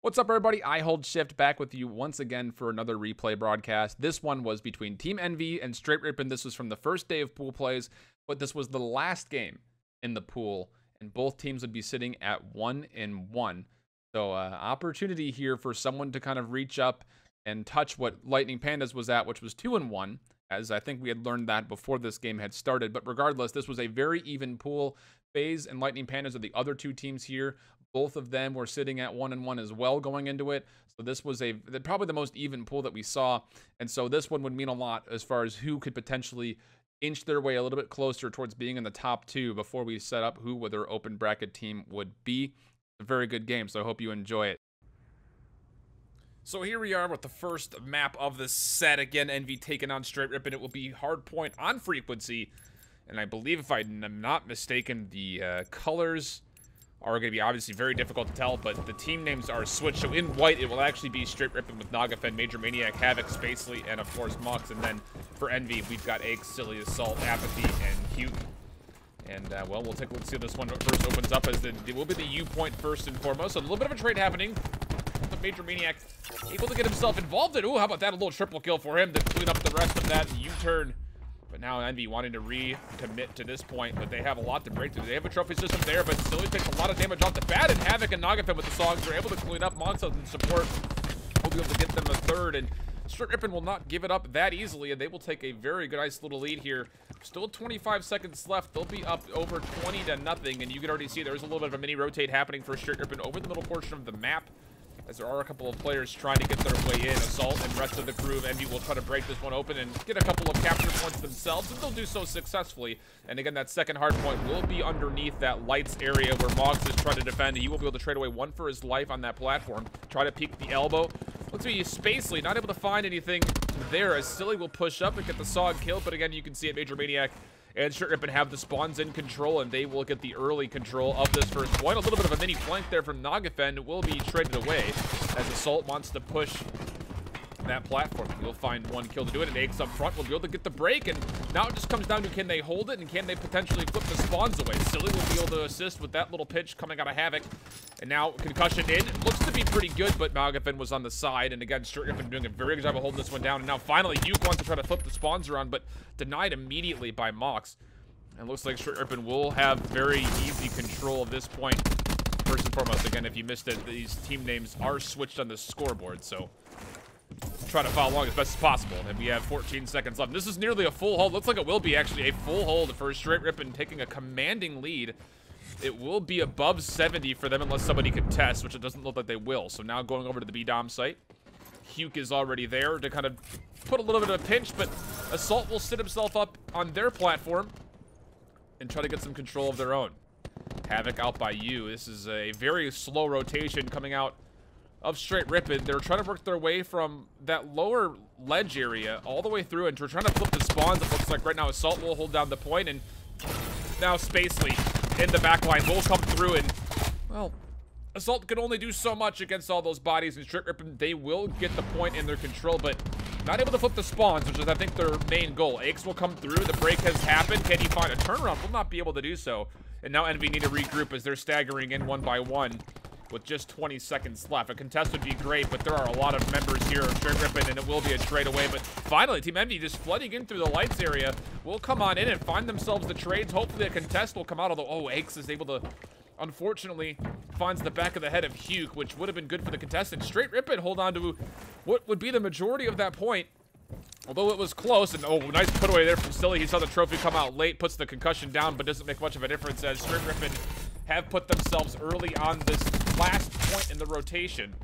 What's up, everybody? IHOLDSHIFT back with you once again for another replay broadcast. This one was between Team Envy and Str8 Rippin. This was from the first day of pool plays, but this was the last game in the pool, and both teams would be sitting at 1-1. So opportunity here for someone to kind of reach up and touch what Lightning Pandas was at, which was 2-1, as I think we had learned that before this game had started. But regardless, this was a very even pool. FaZe and Lightning Pandas are the other two teams here. Both of them were sitting at 1-1 as well going into it. So this was probably the most even pool that we saw. And so this one would mean a lot as far as who could potentially inch their way a little bit closer towards being in the top two before we set up who their open bracket team would be. A very good game, so I hope you enjoy it. So here we are with the first map of the set. Again, Envy taking on Str8 Rippin. It will be hardpoint on frequency. And I believe, if I'm not mistaken, the colors are going to be obviously very difficult to tell, but the team names are switched. So in white, it will actually be Str8 Rippin with Nagafen, Major Maniac, Havoc, Spacely, and of course Mux. And then for Envy, we've got Egg, Silly, Assault, Apathy, and Cute. And well, we'll take a look to see how this one first opens up, as it will be the U point first and foremost. So a little bit of a trade happening. The Major Maniac able to get himself involved in. Ooh, how about that? A little triple kill for him to clean up the rest of that U-turn. But now Envy wanting to recommit to this point, but they have a lot to break through. They have a trophy system there, but still takes a lot of damage off the bat, and Havoc and Nagafen with the songs are able to clean up. Monsters and support will be able to get them a third, and Str8 Rippin will not give it up that easily, and they will take a very good, nice little lead here. Still 25 seconds left. They'll be up over 20-0, and you can already see there's a little bit of a mini rotate happening for Str8 Rippin over the middle portion of the map, as there are a couple of players trying to get their way in. Assault and rest of the crew of Envy will try to break this one open and get a couple of capture points themselves, and they'll do so successfully. And again, that second hard point will be underneath that lights area where Moggs is trying to defend. He will be able to trade away one for his life on that platform. Try to peek the elbow. Looks like Spacely not able to find anything there, as Silly will push up and get the Sog killed. But again, you can see it, Major Maniac and Str8 Rippin have the spawns in control, and they will get the early control of this first point. A little bit of a mini flank there from Nagafen will be traded away, as Assault wants to push that platform. He'll find one kill to do it, and Aches up front will be able to get the break, and now it just comes down to, can they hold it, and can they potentially flip the spawns away? Silly will be able to assist with that little pitch coming out of Havoc, and now concussion in. It looks to be pretty good, but Nagafen was on the side, and again, Str8 Rippin doing a very good job of holding this one down, and now finally Uke wants to try to flip the spawns around, but denied immediately by Mox. And it looks like Str8 Rippin will have very easy control of this point. First and foremost, again, if you missed it, these team names are switched on the scoreboard, so try to follow along as best as possible. And we have 14 seconds left. This is nearly a full hold. Looks like it will be actually a full hold for Str8 Rippin, taking a commanding lead. It will be above 70 for them unless somebody contests, which it doesn't look like they will. So now going over to the B-Dom site. Huke is already there to kind of put a little bit of a pinch, but Assault will sit himself up on their platform and try to get some control of their own. Havoc out by you. This is a very slow rotation coming out of Str8 Rippin. They're trying to work their way from that lower ledge area all the way through, and we're trying to flip the spawns. It looks like right now Assault will hold down the point, and now Spacely in the back line will come through, and well, Assault can only do so much against all those bodies, and Str8 Rippin, they will get the point in their control, but not able to flip the spawns, which is, I think, their main goal. Aches will come through. The break has happened. Can he find a turnaround? Will not be able to do so. And now Envy need to regroup as they're staggering in one by one with just 20 seconds left. A contest would be great, but there are a lot of members here of Str8 Rippin, and it will be a trade away. But finally, Team Envy just flooding in through the lights area will come on in and find themselves the trades. Hopefully a contest will come out, although, oh, Aches is able to, unfortunately, finds the back of the head of Huke, which would have been good for the contestant. Str8 Rippin hold on to what would be the majority of that point, although it was close. And oh, nice put away there from Silly. He saw the trophy come out late, puts the concussion down, but doesn't make much of a difference, as Str8 Rippin have put themselves early on this last point in the rotation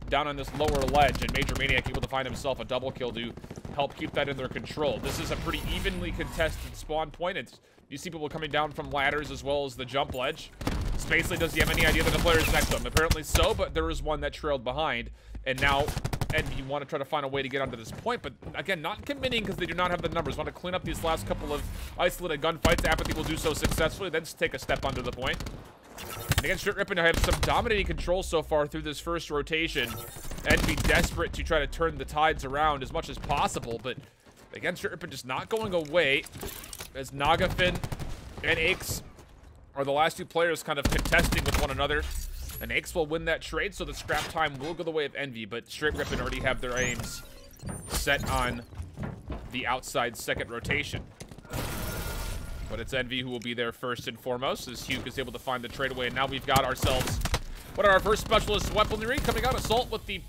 down on this lower ledge, and Major Maniac able to find himself a double kill to help keep that in their control. This is a pretty evenly contested spawn point. You see people coming down from ladders as well as the jump ledge. Spacely, does he have any idea that the player is next to him? Apparently so, but there is one that trailed behind, and now Envy want to try to find a way to get onto this point, but again, not committing because they do not have the numbers. Want to clean up these last couple of isolated gunfights. Apathy will do so successfully, then take a step onto the point. And again, Str8 Rippin have some dominating control so far through this first rotation. Envy desperate to try to turn the tides around as much as possible, but again, Str8 Rippin just not going away, as Nagafen and Aches are the last two players kind of contesting with one another. And Aches will win that trade, so the scrap time will go the way of Envy, but Str8 Rippin already have their aims set on the outside second rotation. But it's Envy who will be there first and foremost, as Hugh is able to find the trade away. And now we've got ourselves what are our first specialist weaponry coming out. Assault with the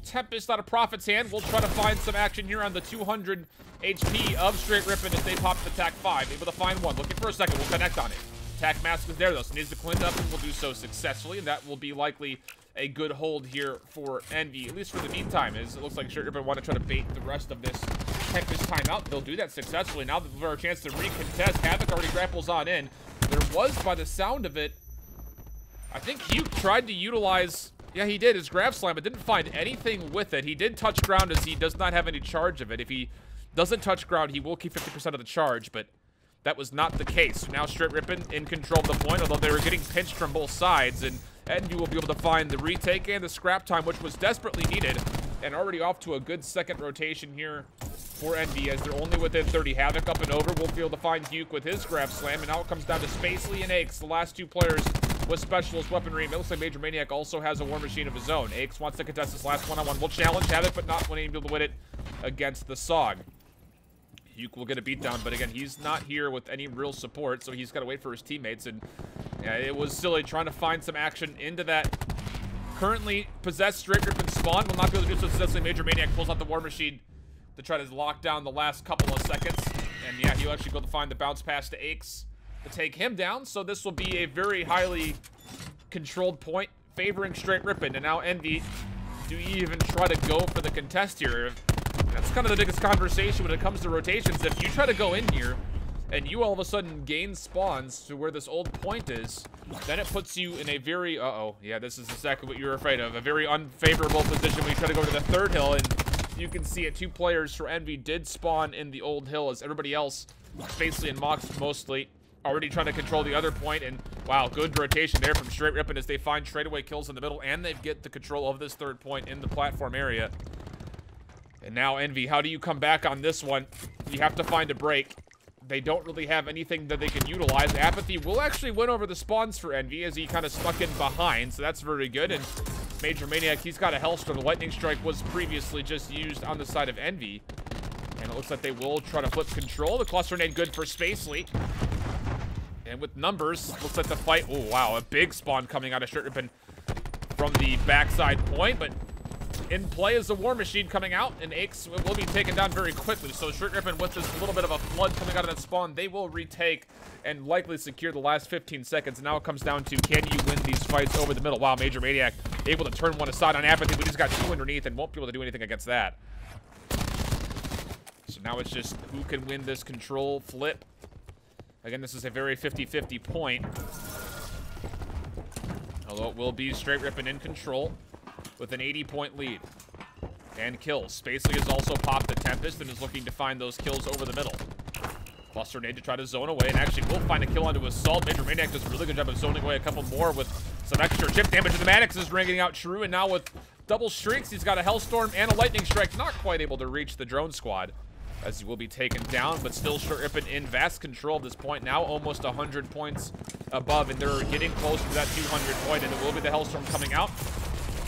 Tempest out of Prophet's hand. We'll try to find some action here on the 200 HP of Str8 Rippin as they pop the TAC 5. Able to find one. Looking for a second. We'll connect on it. TAC mask is there though, so needs to clean up and will do so successfully. And that will be likely a good hold here for Envy, at least for the meantime, as it looks like Str8 Rippin want to try to bait the rest of this Tempest timeout. They'll do that successfully. Now that we're a chance to recontest, Havoc already grapples on in. There was, by the sound of it, I think Hugh tried to utilize, yeah, he did, his grab slam, but didn't find anything with it. He did touch ground as he does not have any charge of it. If he doesn't touch ground, he will keep 50% of the charge, but that was not the case. Now Str8 Rippin in control of the point, although they were getting pinched from both sides, and Envy will be able to find the retake and the scrap time, which was desperately needed, and already off to a good second rotation here for Envy, as they're only within 30. Havoc up and over. We'll be able to find Hugh with his grab slam, and now it comes down to Spacely and Aches, the last two players with specialist weaponry. It looks like Major Maniac also has a war machine of his own. Aches wants to contest this last one-on-one. We'll challenge Havoc, but not winning able to win it against the Sog. Hugh will get a beatdown, but again, he's not here with any real support, so he's got to wait for his teammates, and yeah, it was silly trying to find some action into that currently possessed Str8 Rippin spawn. Will not be able to do so successfully. Major Maniac pulls out the war machine to try to lock down the last couple of seconds, and yeah, he'll actually go to find the bounce pass to Aches to take him down, so this will be a very highly controlled point favoring Str8 Rippin. And now Envy, do you even try to go for the contest here? That's kind of the biggest conversation when it comes to rotations. If you try to go in here and you all of a sudden gain spawns to where this old point is, then it puts you in a very, yeah, this is exactly what you were afraid of, a very unfavorable position when you try to go to the third hill. And you can see it, 2 players for Envy did spawn in the old hill, as everybody else, Spacely and Mox mostly, already trying to control the other point. And wow, good rotation there from Str8 Rippin as they find straightaway kills in the middle, and they get the control of this third point in the platform area. And now Envy, how do you come back on this one? You have to find a break. They don't really have anything that they can utilize. Apathy will actually win over the spawns for Envy as he kind of stuck in behind, so that's very good. And Major Maniac, he's got a Hellstorm. The Lightning Strike was previously just used on the side of Envy. And it looks like they will try to flip control. The cluster nade good for Spacely. And with numbers, looks like the fight, oh wow, a big spawn coming out of Str8 Rippin from the backside point, but in play is the war machine coming out, and Aches will be taken down very quickly. So Str8 Rippin, with this little bit of a flood coming out of that spawn, they will retake and likely secure the last 15 seconds. And now it comes down to, can you win these fights over the middle? Wow, Major Maniac able to turn one aside on Apathy, but he's got 2 underneath and won't be able to do anything against that. So now it's just who can win this control flip. Again, this is a very 50-50 point. Although it will be Str8 Rippin in control with an 80-point lead. And kills. Spacely has also popped the Tempest and is looking to find those kills over the middle. Cluster nade to try to zone away, and actually will find a kill onto Assault. Major Maniac does a really good job of zoning away a couple more with some extra chip damage. The Maddox is ringing out true, and now with double streaks, he's got a Hellstorm and a Lightning Strike. Not quite able to reach the drone squad, as he will be taken down, but still Str8 Rippin in vast control at this point. Now almost 100 points above, and they're getting close to that 200 point, and it will be the Hellstorm coming out.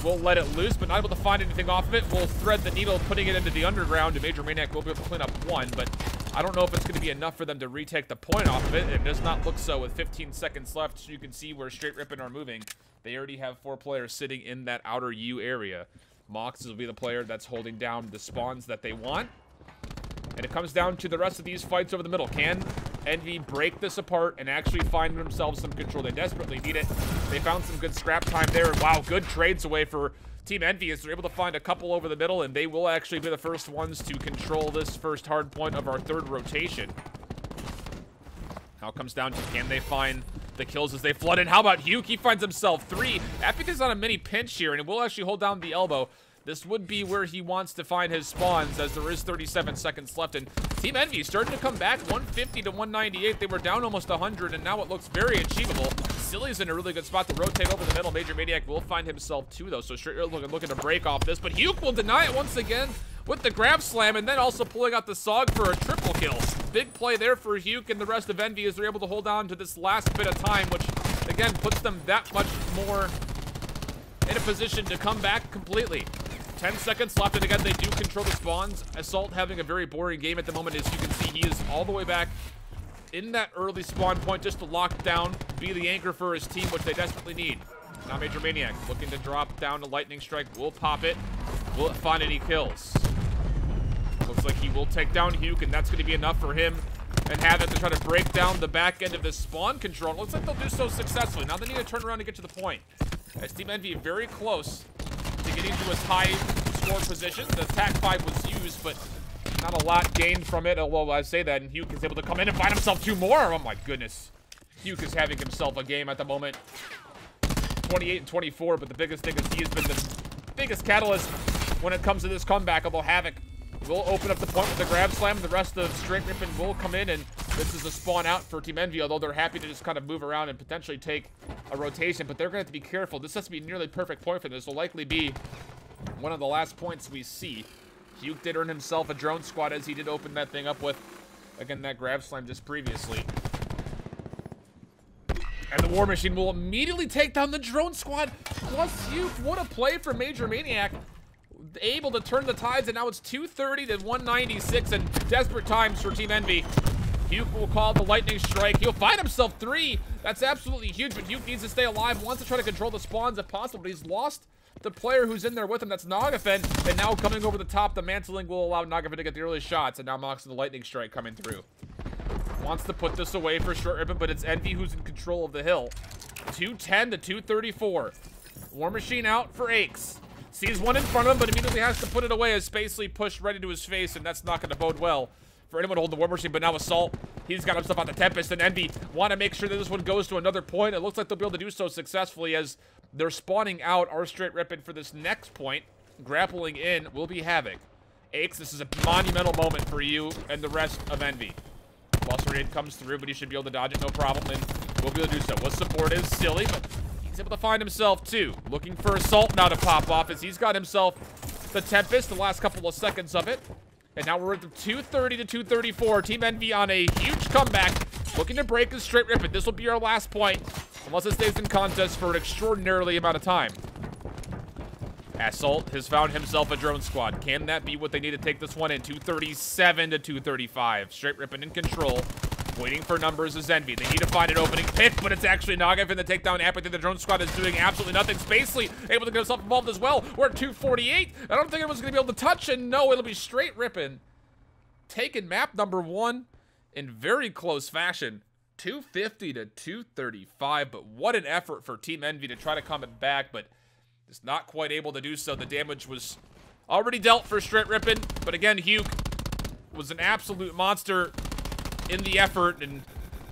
We'll let it loose, but not able to find anything off of it. We'll thread the needle, putting it into the underground, and Major Maniac will be able to clean up one, but I don't know if it's going to be enough for them to retake the point off of it. It does not look so with 15 seconds left, so you can see where Str8 Rippin are moving. They already have 4 players sitting in that outer U area. Mox will be the player that's holding down the spawns that they want. And it comes down to the rest of these fights over the middle. Can Envy break this apart and actually find themselves some control? They desperately need it. They found some good scrap time there. Wow, good trades away for Team Envy as they're able to find a couple over the middle, and they will actually be the first ones to control this first hard point of our third rotation. Now it comes down to, can they find the kills as they flood in? How about Hugh? He finds himself 3. Apathy's on a mini pinch here, and it will actually hold down the elbow. This would be where he wants to find his spawns, as there is 37 seconds left. And Team Envy starting to come back, 150 to 198. They were down almost 100, and now it looks very achievable. Silly's in a really good spot to rotate over the middle. Major Maniac will find himself 2, though, so Str8 looking to break off this. But Hugh will deny it once again with the grab slam, and then also pulling out the Sog for a triple kill. Big play there for Hugh and the rest of Envy as they're able to hold on to this last bit of time, which, again, puts them that much more in a position to come back completely. 10 seconds left, and again, they do control the spawns. Assault having a very boring game at the moment. As you can see, he is all the way back in that early spawn point just to lock down, be the anchor for his team, which they desperately need. Now Major Maniac looking to drop down a lightning strike. Will pop it. Will it find any kills? Looks like he will take down Huke, and that's going to be enough for him and Havoc to try to break down the back end of this spawn control. Looks like they'll do so successfully. Now they need to turn around and get to the point. As Team Envy very close to getting to his high score position. The attack 5 was used, but not a lot gained from it. Although I say that, and Huke is able to come in and find himself 2 more. Oh my goodness. Huke is having himself a game at the moment. 28 and 24, but the biggest thing is he has been the biggest catalyst when it comes to this comeback. Although Havoc will open up the point with the grab slam. The rest of Str8 Rippin will come in, and this is a spawn out for Team Envy, although they're happy to just kind of move around and potentially take a rotation, but they're going to have to be careful. This has to be a nearly perfect point for them. This will likely be one of the last points we see. Huke did earn himself a drone squad as he did open that thing up with, again, that grab slam just previously. And the War Machine will immediately take down the drone squad, plus Huke. What a play for Major Maniac. Able to turn the tides, and now it's 230 to 196, and desperate times for Team Envy. Huke will call the lightning strike. He'll find himself 3. That's absolutely huge, but Huke needs to stay alive. Wants to try to control the spawns if possible, but he's lost the player who's in there with him. That's Nagafen, and now coming over the top, the mantling will allow Nagafen to get the early shots, and now Mox and the lightning strike coming through. Wants to put this away for Str8 Rippin, but it's Envy who's in control of the hill. 210 to 234. War Machine out for Aches. Sees one in front of him, but immediately has to put it away as Spacely pushed right into his face, and that's not going to bode well for anyone to hold the War Machine. But now Assault, he's got himself on the Tempest, and Envy want to make sure that this one goes to another point. It looks like they'll be able to do so successfully as they're spawning out our Str8 Rippin for this next point. Grappling in will be Havoc. Aches, this is a monumental moment for you and the rest of Envy. Lost Raid comes through, but he should be able to dodge it, no problem, and we'll be able to do so. What support is silly, but he's able to find himself 2. Looking for Assault now to pop off as he's got himself the Tempest, the last couple of seconds of it. And now we're at the 230 to 234. Team Envy on a huge comeback. Looking to break his Str8 Rippin. This will be our last point, unless it stays in contest for an extraordinarily amount of time. Assault has found himself a drone squad. Can that be what they need to take this one in? 237 to 235. Str8 Rippin in control. Waiting for numbers is Envy. They need to find an opening pick, but it's actually Nagafen to take down Apathy. The drone squad is doing absolutely nothing. Spacely able to get himself involved as well. We're at 248. I don't think anyone's going to be able to touch, and no, it'll be Str8 Rippin taking map number 1 in very close fashion. 250 to 235, but what an effort for Team Envy to try to come it back, but is not quite able to do so. The damage was already dealt for Str8 Rippin, but again, Huke was an absolute monster in the effort, and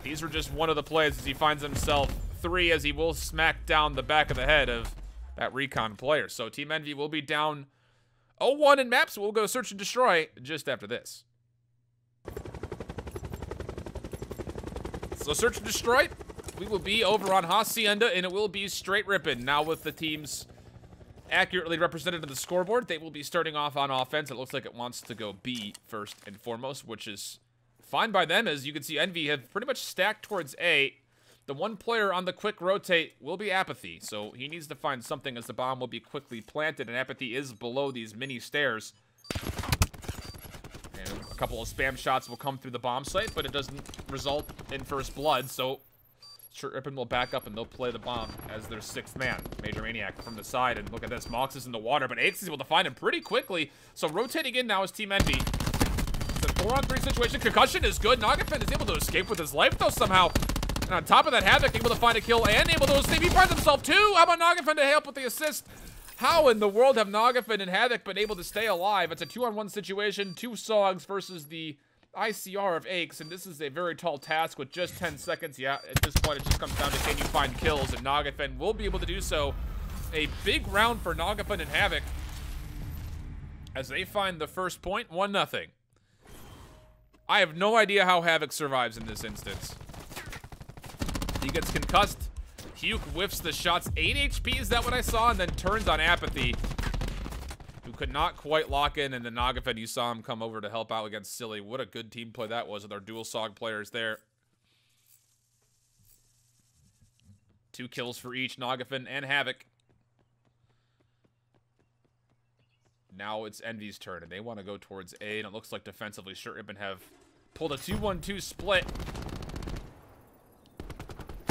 these were just one of the plays as he finds himself 3 as he will smack down the back of the head of that recon player. So Team Envy will be down 0-1 in maps. We'll go search and destroy just after this. So search and destroy, we will be over on Hacienda, and it will be Str8 Rippin. Now with the teams accurately represented on the scoreboard, they will be starting off on offense. It looks like it wants to go B first and foremost, which is fine by them. As you can see, Envy have pretty much stacked towards A. The one player on the quick rotate will be Apathy, so he needs to find something as the bomb will be quickly planted, and Apathy is below these mini stairs. And a couple of spam shots will come through the bomb site, but it doesn't result in first blood, so Str8 Rippin will back up and they'll play the bomb as their 6th man. Major Maniac from the side, and look at this, Mox is in the water, but Aches is able to find him pretty quickly. So rotating in now is Team Envy. It's a 4-on-3 situation. Concussion is good. Nagafen is able to escape with his life though somehow. And on top of that, Havoc able to find a kill and able to escape. He finds himself 2. How about Nagafen to help with the assist? How in the world have Nagafen and Havoc been able to stay alive? It's a 2-on-1 situation. 2 Sogs versus the ICR of Aches, and this is a very tall task with just 10 seconds. Yeah, at this point, it just comes down to can you find kills, and Nagafen will be able to do so. A big round for Nagafen and Havoc as they find the first point, 1-0. I have no idea how Havoc survives in this instance. He gets concussed. Huke whiffs the shots. 8 HP, is that what I saw? And then turns on Apathy, who could not quite lock in, and the Nagafen, you saw him come over to help out against Silly. What a good team play that was with our dual SOG players there. 2 kills for each, Nagafen and Havoc. Now it's Envy's turn, and they want to go towards A, and it looks like defensively Str8 Rippin have pulled a 2-1-2 split.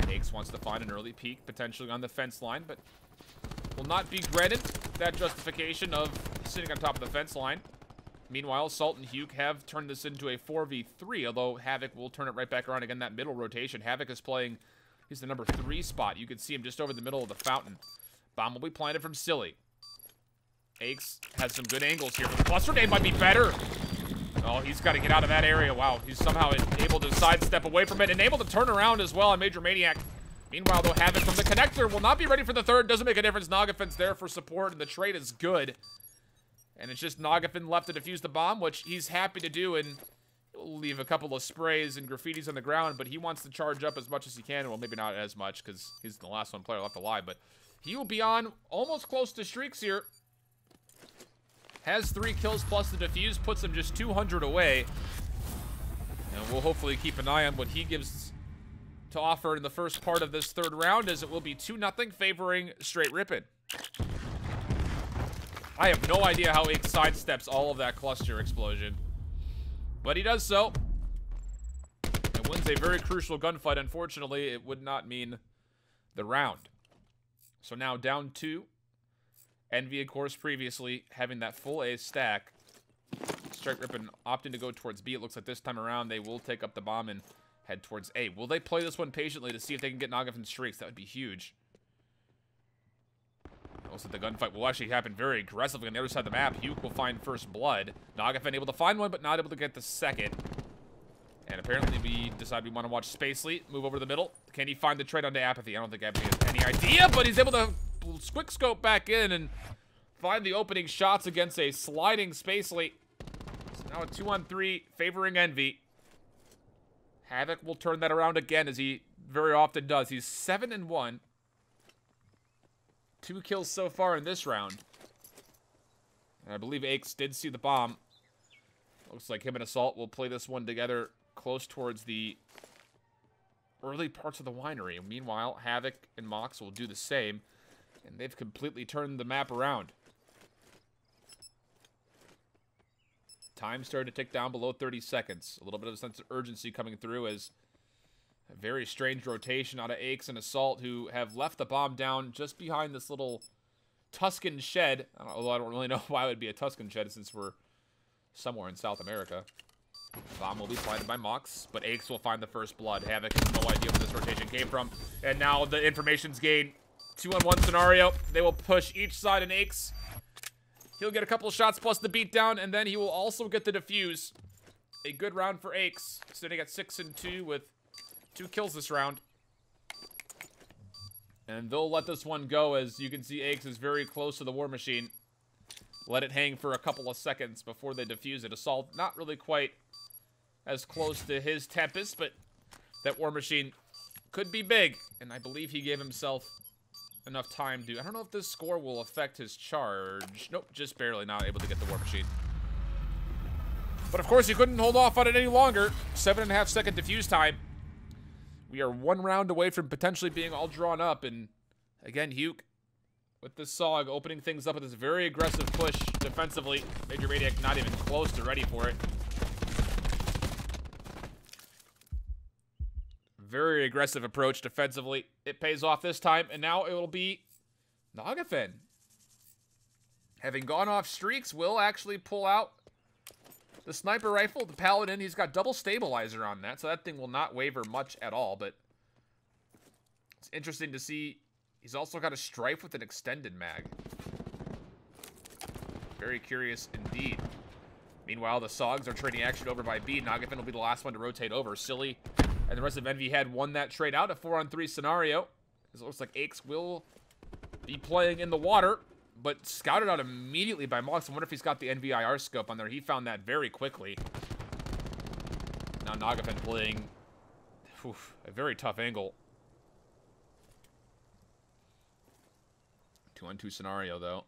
Aches wants to find an early peek, potentially on the fence line, but will not be granted that justification of sitting on top of the fence line. Meanwhile, Salt and Hugh have turned this into a 4v3, although Havoc will turn it right back around again, that middle rotation. Havoc is playing, he's the number 3 spot. You can see him just over the middle of the fountain. Bomb will be planted from Silly. Aches has some good angles here, but the cluster nade might be better. Oh, he's got to get out of that area. Wow, he's somehow able to sidestep away from it and able to turn around as well on Major Maniac. Meanwhile, though, Havoc from the connector will not be ready for the third. Doesn't make a difference. Nagafen's there for support, and the trade is good. And it's just Nagafen left to defuse the bomb, which he's happy to do, and he'll leave a couple of sprays and graffitis on the ground, but he wants to charge up as much as he can. Well, maybe not as much, because he's the last one player left alive, but he will be on almost close to streaks here. Has 3 kills plus the defuse, puts him just 200 away. And we'll hopefully keep an eye on what he gives to offer in the first part of this third round, as it will be 2-0 favoring Str8 Rippin. I have no idea how Ike sidesteps all of that cluster explosion, but he does so. And wins a very crucial gunfight. Unfortunately, it would not mean the round. So now down 2. Envy, of course, previously having that full A stack. Str8 Rippin opting to go towards B. It looks like this time around they will take up the bomb and head towards A. Will they play this one patiently to see if they can get Nagafen streaks? That would be huge. Looks like the gunfight will actually happen very aggressively on the other side of the map. Hugh will find first blood. Nagafen able to find one, but not able to get the second. And apparently we decide we want to watch Spacely move over to the middle. Can he find the trade onto Apathy? I don't think Apathy has any idea, but he's able to quick scope back in and find the opening shots against a sliding Spacely. So now a 2-on-3 favoring Envy. Havoc will turn that around again, as he very often does. He's 7-1. 2 kills so far in this round. And I believe Aches did see the bomb. Looks like him and Assault will play this one together close towards the early parts of the winery. Meanwhile, Havoc and Mox will do the same. And they've completely turned the map around. Time started to tick down below 30 seconds. A little bit of a sense of urgency coming through, as a very strange rotation out of Aches and Assault, who have left the bomb down just behind this little Tuscan shed. Although I don't really know why it would be a Tuscan shed, since we're somewhere in South America. Bomb will be planted by Mox, but Aches will find the first blood. Havoc has no idea where this rotation came from. And now the information's gained. 2-on-1 scenario. They will push each side, and Aches, he'll get a couple of shots plus the beatdown, and then he will also get the defuse. A good round for Aches, sitting at 6-2 with 2 kills this round. And they'll let this one go, as you can see Aches is very close to the War Machine. Let it hang for a couple of seconds before they defuse it. Assault not really quite as close to his Tempest, but that War Machine could be big. And I believe he gave himself enough time to... I don't know if this score will affect his charge. Nope, just barely not able to get the War Machine. But of course, he couldn't hold off on it any longer. 7.5 second defuse time. We are 1 round away from potentially being all drawn up. And again, Hugh with this SOG opening things up with this very aggressive push defensively. Major Maniac not even close to ready for it. Very aggressive approach defensively. It pays off this time, and now it will be Nagafen. Having gone off streaks, will actually pull out the sniper rifle. The Paladin, he's got double stabilizer on that, so that thing will not waver much at all, but it's interesting to see. He's also got a Strife with an extended mag. Very curious indeed. Meanwhile, the Sogs are trading action over by B. Nagafen will be the last one to rotate over. Silly and the rest of Envy had won that trade out, a 4-on-3 scenario. It looks like Aches will be playing in the water, but scouted out immediately by Mox. I wonder if he's got the NVIR scope on there. He found that very quickly. Now Nagafen playing a very tough angle. 2-on-2 scenario, though.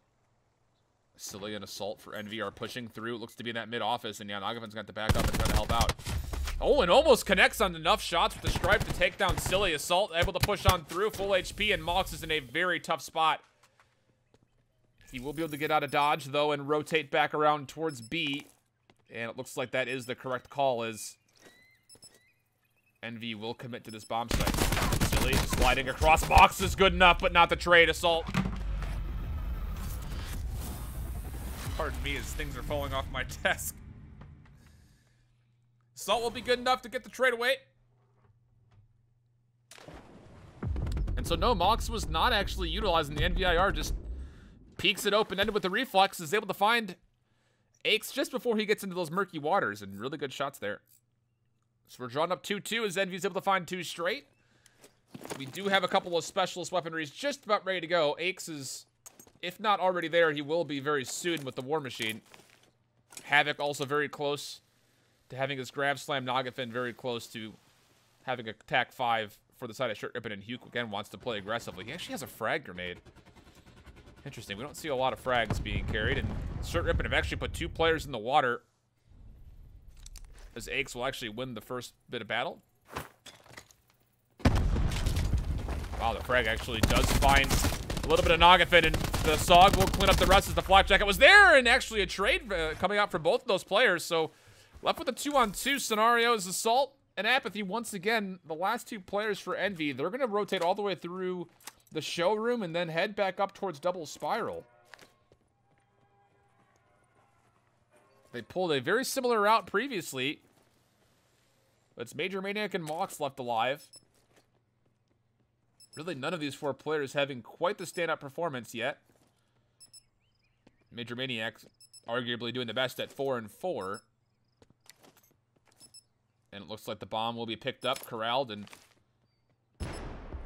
Silly and Assault for Envy are pushing through. It looks to be in that mid-office, and yeah, Nagafen's got to back up and try to help out. Oh, and almost connects on enough shots with the Stripe to take down Silly. Assault able to push on through. Full HP, and Mox is in a very tough spot. He will be able to get out of dodge, though, and rotate back around towards B. And it looks like that is the correct call, as NV will commit to this bomb site. Silly, sliding across box is good enough, but not the trade. Assault. Pardon me as things are falling off my desk. Assault will be good enough to get the trade away. And so no, Mox was not actually utilizing the NVIR, just peeks it open-ended with the reflex, is able to find Aches just before he gets into those murky waters, and really good shots there. So we're drawn up 2-2 as Envy's able to find 2 straight. We do have a couple of specialist weaponries just about ready to go. Aches is, if not already there, he will be very soon with the War Machine. Havoc also very close to having his grab slam. Nagafin very close to having a attack 5 for the side of Str8 Rippin, and Huke again wants to play aggressively. He actually has a frag grenade. Interesting. We don't see a lot of frags being carried, and Str8 Rippin have actually put 2 players in the water, as Aches will actually win the first bit of battle. Wow, the frag actually does find a little bit of Nagafin, and the Sog will clean up the rest as the flak jacket was there, and actually a trade coming out for both of those players. So left with a 2-on-2 scenario is Assault and Apathy. Once again, the last 2 players for Envy, they're going to rotate all the way through the showroom and then head back up towards Double Spiral. They pulled a very similar route previously. It's Major Maniac and Mox left alive. Really, none of these 4 players having quite the standout performance yet. Major Maniac arguably doing the best at 4-4. And it looks like the bomb will be picked up, corralled, and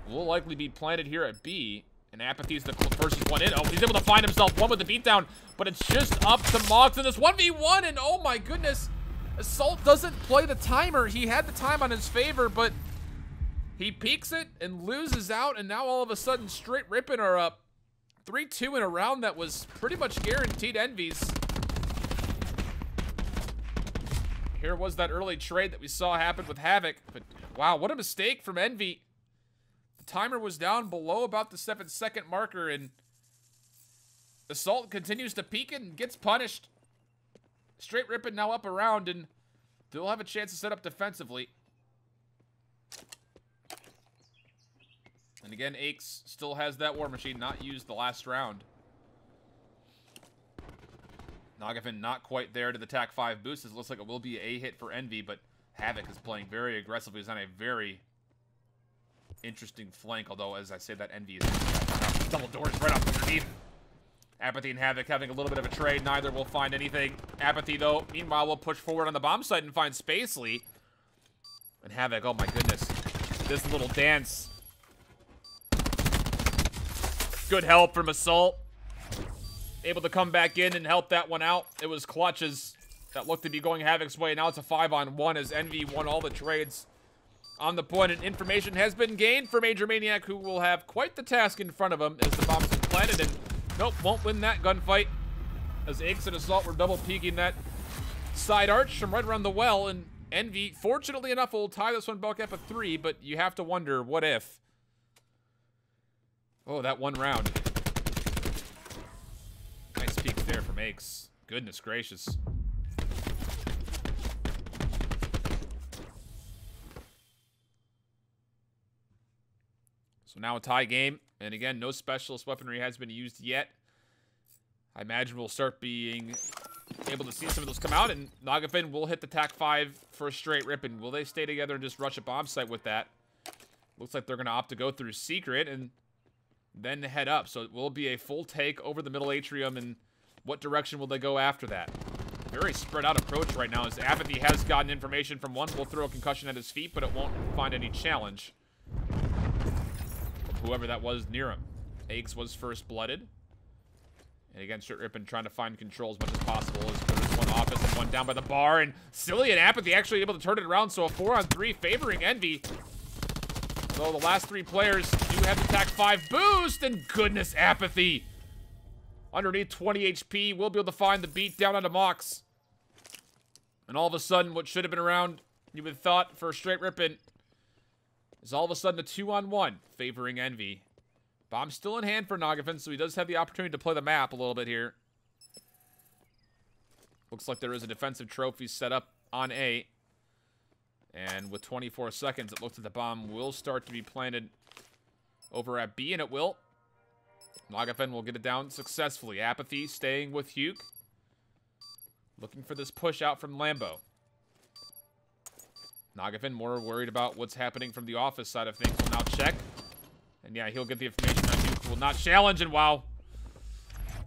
will likely be planted here at B. And Apathy's the versus one in. Oh, he's able to find himself one with the beatdown, but it's just up to Mox in this 1v1, and oh my goodness, Assault doesn't play the timer. He had the time on his favor, but he peeks it and loses out, and now all of a sudden Str8 Rippin are up 3-2 in a round that was pretty much guaranteed Envy's. Here was that early trade that we saw happen with Havoc, but wow, what a mistake from Envy. The timer was down below about the 7-second marker, and Assault continues to peek it and gets punished. Str8 Rippin now up around, and they'll have a chance to set up defensively. And again, Aches still has that War Machine, not used the last round. Nagafin not quite there to the attack 5 boost. It looks like it will be a hit for Envy, but Havoc is playing very aggressively. He's on a very interesting flank, although as I say that, Envy is double doors right off underneath. Apathy and Havoc having a little bit of a trade. Neither will find anything. Apathy, though, meanwhile, will push forward on the bomb site and find Spacely. And Havoc, oh my goodness, this little dance. Good help from Assault. Able to come back in and help that one out. It was clutches that looked to be going Havoc's way. Now it's a 5-on-1 as Envy won all the trades on the point, and information has been gained for Major Maniac, who will have quite the task in front of him as the bomb's been planted, and nope, won't win that gunfight as Aches and Assault were double peeking that side arch from right around the well, and Envy, fortunately enough, will tie this one back up at 3, but you have to wonder, what if? Oh, that one round. Nice peek there from Aches. Goodness gracious. So now a tie game. And again, no specialist weaponry has been used yet. I imagine we'll start being able to see some of those come out. And Nagafin will hit the TAC 5 for a Str8 Rippin. Will they stay together and just rush a bomb site with that? Looks like they're going to opt to go through Secret and then head up. So it will be a full take over the middle atrium. And what direction will they go after that? Very spread out approach right now as Apathy has gotten information from one. Will throw a concussion at his feet, but it won't find any challenge from whoever that was near him. Aches was first blooded. And again, Str8 Rippin trying to find control as much as possible as there's one office and one down by the bar. And Silly and Apathy actually able to turn it around. So a 4-on-3 favoring Envy. So the last 3 players do have the TAC 5 boost. And goodness, Apathy. Underneath 20 HP, will be able to find the beat down onto Mox. And all of a sudden, what should have been around, you would have thought, for Str8 Rippin, is all of a sudden a 2-on-1 favoring Envy. Bomb still in hand for Nagafin, so he does have the opportunity to play the map a little bit here. Looks like there is a defensive trophy set up on A. And with 24 seconds, it looks like the bomb will start to be planted over at B, and it will. Nagafin will get it down successfully. Apathy staying with Hugh. Looking for this push out from Lambo. Nagafin more worried about what's happening from the office side of things. Will now check. And yeah, he'll get the information on Hugh. Will not challenge, and wow.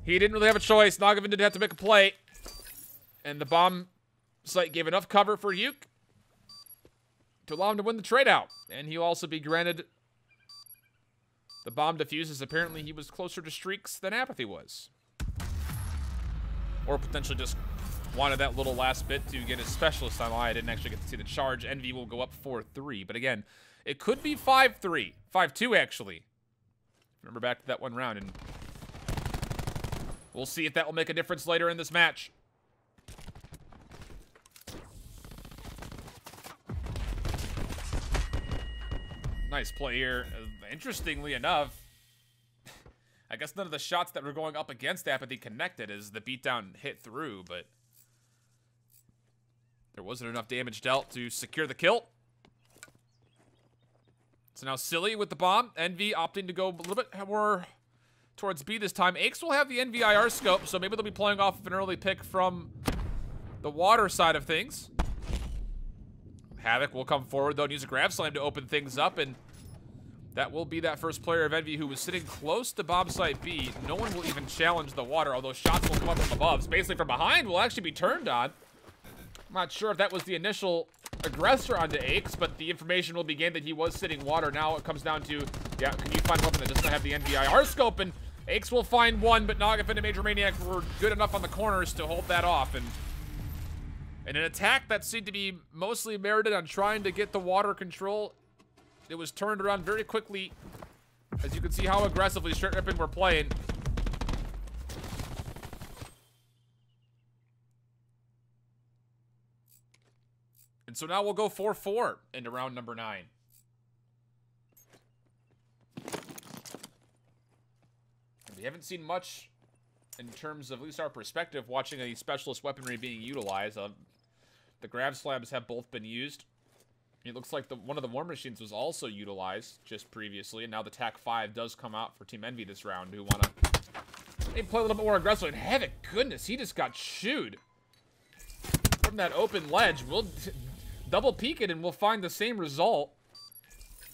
He didn't really have a choice. Nagafin did have to make a play. And the bomb site gave enough cover for Hugh to allow him to win the trade out. And he'll also be granted the bomb defuses. Apparently he was closer to streaks than Apathy was. Or potentially just wanted that little last bit to get his specialist on. I didn't actually get to see the charge. Envy will go up 4-3. But again, it could be 5-3. 5-2 actually. Remember back to that one round. And we'll see if that will make a difference later in this match. Nice play here. Interestingly enough, I guess none of the shots that were going up against Apathy connected as the beatdown hit through, but there wasn't enough damage dealt to secure the kill. So now Silly with the bomb. Envy opting to go a little bit more towards B this time. Aches will have the NVIR scope, so maybe they'll be playing off of an early pick from the water side of things. Havoc will come forward, though, and use a grab slam to open things up, and that will be that first player of Envy who was sitting close to bomb site B. No one will even challenge the water, although shots will come up from above. Basically from behind will actually be turned on. I'm not sure if that was the initial aggressor onto Aches, but the information will be gained that he was sitting water. Now it comes down to, yeah, can you find a weapon that does not have the NVIR scope? And Aches will find one, but Nagafin and Major Maniac were good enough on the corners to hold that off. And in an attack that seemed to be mostly merited on trying to get the water control, it was turned around very quickly. As you can see how aggressively Str8 Rippin were playing. And so now we'll go 4-4 into round number 9. We haven't seen much in terms of at least our perspective watching a specialist weaponry being utilized. The grab slabs have both been used. It looks like one of the war machines was also utilized just previously, and now the TAC 5 does come out for Team Envy this round, who want to play a little bit more aggressive. And Havoc, goodness, he just got shooed from that open ledge. We'll double peek it, and we'll find the same result.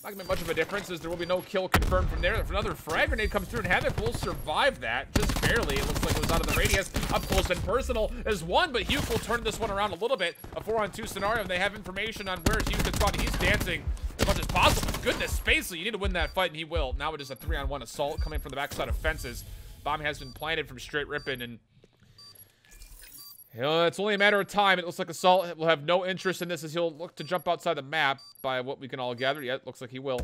Not gonna make much of a difference, as there will be no kill confirmed from there. If another frag grenade comes through, and Havoc will survive that, just barely. It looks like it was out of the radius. Up close and personal is one, but Hugh will turn this one around a little bit. A 4-on-2 scenario, and they have information on where Hugh can spot. He's dancing as much as possible. Goodness, Spacely, you need to win that fight, and he will. Now it is a 3-on-1 assault coming from the backside of fences. Bomb has been planted from Str8 Rippin, and it's only a matter of time. It looks like Assault will have no interest in this, as he'll look to jump outside the map by what we can all gather. Yeah, it looks like he will.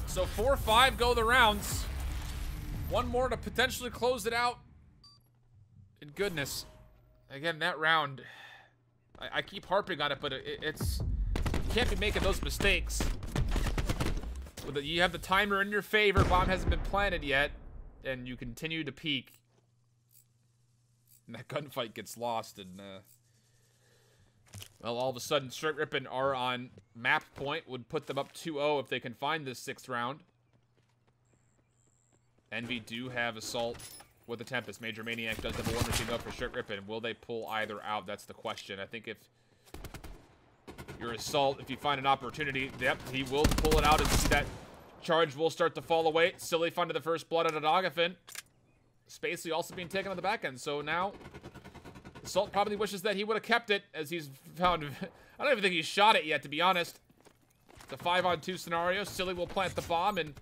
So 4-5 go the rounds. One more to potentially close it out. And goodness, again, that round, I keep harping on it, but it's you can't be making those mistakes. You have the timer in your favor. Bomb hasn't been planted yet, and you continue to peek. And that gunfight gets lost, and well, all of a sudden, Str8 Rippin are on map point. Would put them up 2-0 if they can find this 6th round. Envy do have Assault with the Tempest. Major Maniac does have a war machine though for Str8 Rippin. Will they pull either out? That's the question. I think if you're Assault, if you find an opportunity, yep, he will pull it out, and see that charge will start to fall away. Silly finding the first blood out of Nagafin. Spacely also being taken on the back end, so now Assault probably wishes that he would have kept it, as he's found. I don't even think he's shot it yet, to be honest. It's a 5-on-2 scenario. Silly will plant the bomb, and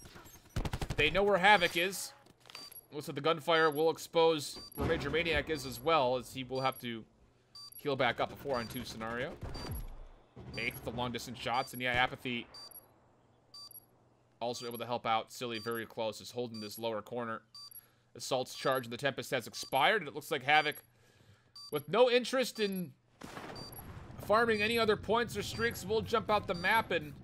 they know where Havoc is. Looks like the gunfire will expose where Major Maniac is as well, as he will have to heal back up. A 4-on-2 scenario. 8th, the long-distance shots, and yeah, Apathy also able to help out. Silly very close, is holding this lower corner. Assault's charge in the Tempest has expired, and it looks like Havoc, with no interest in farming any other points or streaks, will jump out the map, and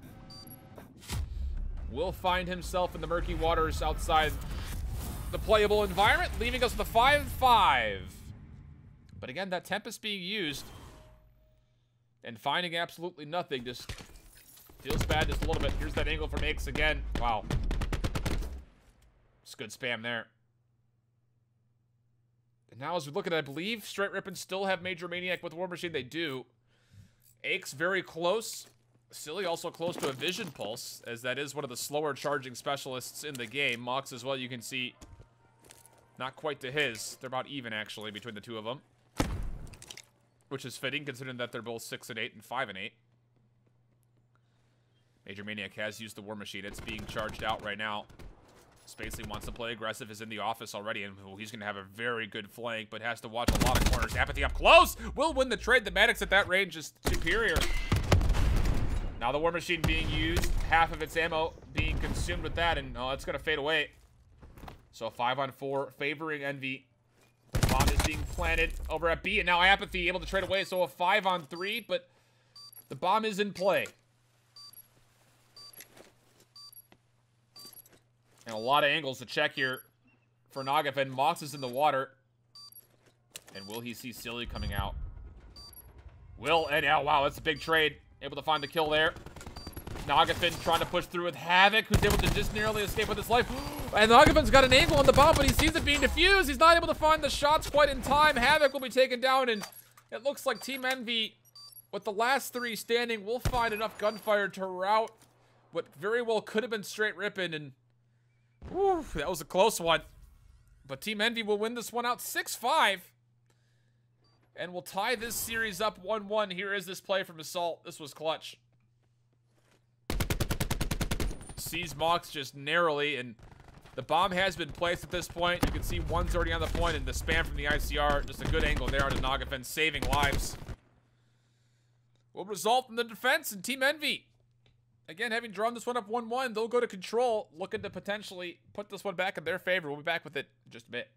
will find himself in the murky waters outside the playable environment, leaving us with a 5-5. But again, that Tempest being used and finding absolutely nothing just feels bad just a little bit. Here's that angle from Aches again. Wow. It's good spam there. And now as we look at it, I believe Str8 Rippin still have Major Maniac with War Machine. They do. Aches very close. Silly also close to a Vision Pulse, as that is one of the slower charging specialists in the game. Mox as well, you can see, not quite to his. They're about even, actually, between the two of them. Which is fitting, considering that they're both 6 and 8 and 5 and 8. Major Maniac has used the War Machine. It's being charged out right now. Spacely wants to play aggressive, is in the office already, and he's going to have a very good flank, but has to watch a lot of corners. Apathy up close! Will win the trade. The Maddox at that range is superior. Now the War Machine being used, half of its ammo being consumed with that, and it's going to fade away. So 5-on-4, favoring Envy. The bomb is being planted over at B, and now Apathy able to trade away, so a 5-on-3, but the bomb is in play. And a lot of angles to check here for Nagafin. Mox is in the water. And will he see Silly coming out? Will, and now, wow, that's a big trade. Able to find the kill there. Nagafin trying to push through with Havoc, who's able to just narrowly escape with his life. And Nagafin's got an angle on the bomb, but he sees it being defused. He's not able to find the shots quite in time. Havoc will be taken down, and it looks like Team Envy, with the last 3 standing, will find enough gunfire to rout what very well could have been Str8 Rippin, and whew, that was a close one. But Team Envy will win this one out 6-5. And we'll tie this series up 1-1. Here is this play from Assault. This was clutch. Sees Mox just narrowly, and the bomb has been placed at this point. You can see one's already on the point, and the spam from the ICR. Just a good angle there on Nagafin, saving lives. Will result in the defense, and Team Envy, again, having drawn this one up 1-1, they'll go to control, looking to potentially put this one back in their favor. We'll be back with it in just a bit.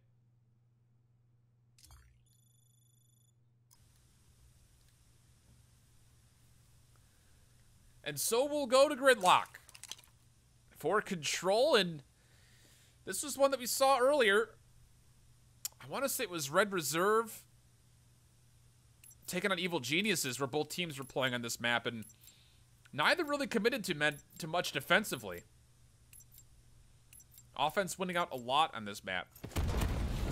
And so we'll go to Gridlock for control, and this was one that we saw earlier. I want to say it was Red Reserve taking on Evil Geniuses, where both teams were playing on this map, and neither really committed to much defensively. Offense winning out a lot on this map.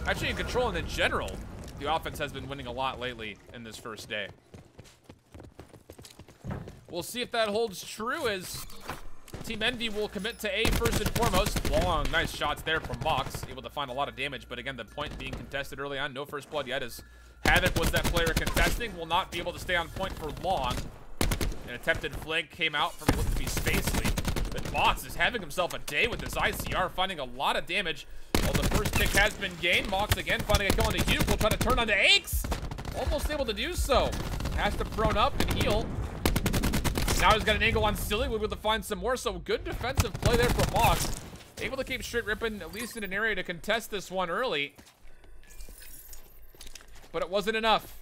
Actually, in control and in general, the offense has been winning a lot lately in this first day. We'll see if that holds true, as Team Envy will commit to A first and foremost. Long, nice shots there from Mox. Able to find a lot of damage, but again, the point being contested early on. No first blood yet, as Havoc was that player contesting. Will not be able to stay on point for long. An attempted flank came out from what looked to be Spacely. But Mox is having himself a day with this ICR, finding a lot of damage. Well, the first tick has been gained. Mox again finding a kill on the Hugh. Will try to turn on the Aches. Almost able to do so. Has to prone up and heal. Now he's got an angle on Silly. We're able to find some more. So good defensive play there from Mox. Able to keep Str8 Rippin at least in an area to contest this one early. But it wasn't enough.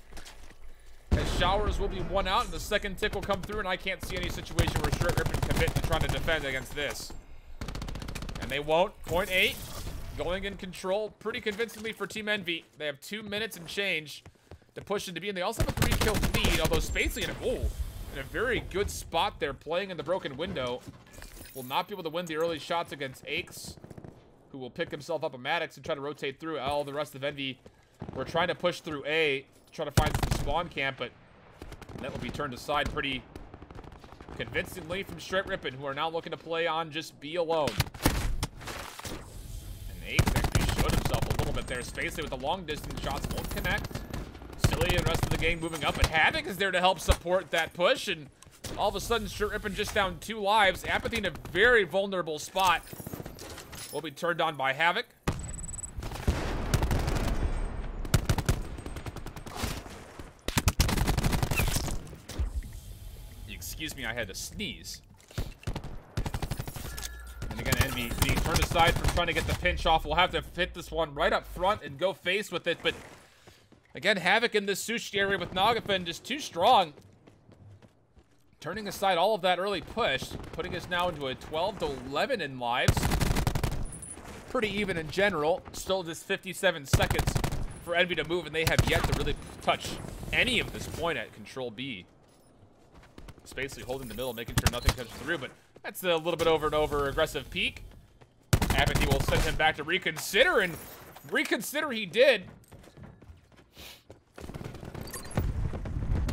As Showers will be one out, and the second tick will come through, and I can't see any situation where Str8 Rippin commit to trying to defend against this. And they won't. Point 8. Going in control pretty convincingly for Team Envy. They have 2 minutes and change to push into B, and they also have a 3-kill lead, although Spacely in a very good spot there, playing in the broken window. Will not be able to win the early shots against Aches, who will pick himself up a Maddox and try to rotate through. All the rest of Envy, we're trying to push through A to try to find some spawn camp, but that will be turned aside pretty convincingly from Str8 Rippin, who are now looking to play on just B alone. And Aches actually showed himself a little bit there. Spacely with the long distance shots won't connect. Silly and the rest of the gang moving up, and Havoc is there to help support that push, and all of a sudden Str8 Rippin just down 2 lives. Apathy in a very vulnerable spot will be turned on by Havoc. Excuse me, I had to sneeze. And again, Envy being turned aside from trying to get the pinch off. We'll have to hit this one right up front and go face with it, but again, Havoc in this sushi area with Nagafin just too strong Turning aside all of that early push, putting us now into a 12-11 in lives. Pretty even in general. Still just 57 seconds for Envy to move, and they have yet to really touch any of this point at Control B. It's basically holding the middle, making sure nothing touches through, but that's a little bit over and over aggressive peak. Apathy will send him back to reconsider, and reconsider he did. A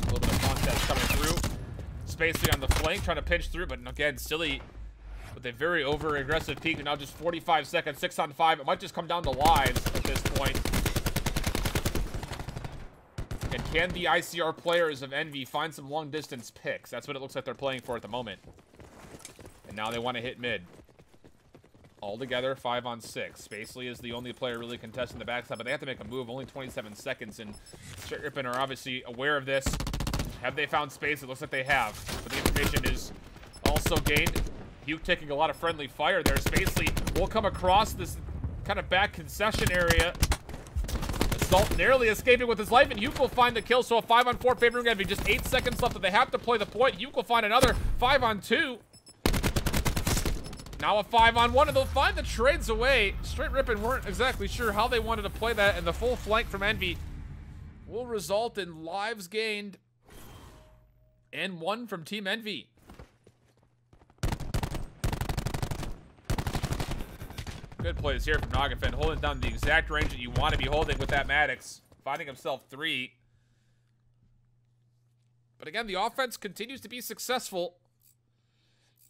little bit of contest coming through. Spacely on the flank, trying to pinch through, but again, Silly with a very over-aggressive peak, and now just 45 seconds, 6 on 5. It might just come down to lives at this point. And can the ICR players of Envy find some long-distance picks? That's what it looks like they're playing for at the moment. And now they want to hit mid. All together, 5 on 6. Spacely is the only player really contesting the backside, but they have to make a move. Only 27 seconds, and Str8 Rippin are obviously aware of this. Have they found space? It looks like they have. But the information is also gained. Hugh taking a lot of friendly fire there. Spacely will come across this kind of back concession area. Assault narrowly escaping with his life, and Hugh will find the kill. So a 5 on 4 favoring Envy. Just 8 seconds left, but they have to play the point. Hugh will find another 5 on 2. Now a 5 on 1, and they'll find the trades away. Str8 Rippin weren't exactly sure how they wanted to play that, and the full flank from Envy will result in lives gained and 1 from Team Envy. Good plays here from Nagafen, holding down the exact range that you want to be holding with that Maddox, finding himself 3. But again, the offense continues to be successful,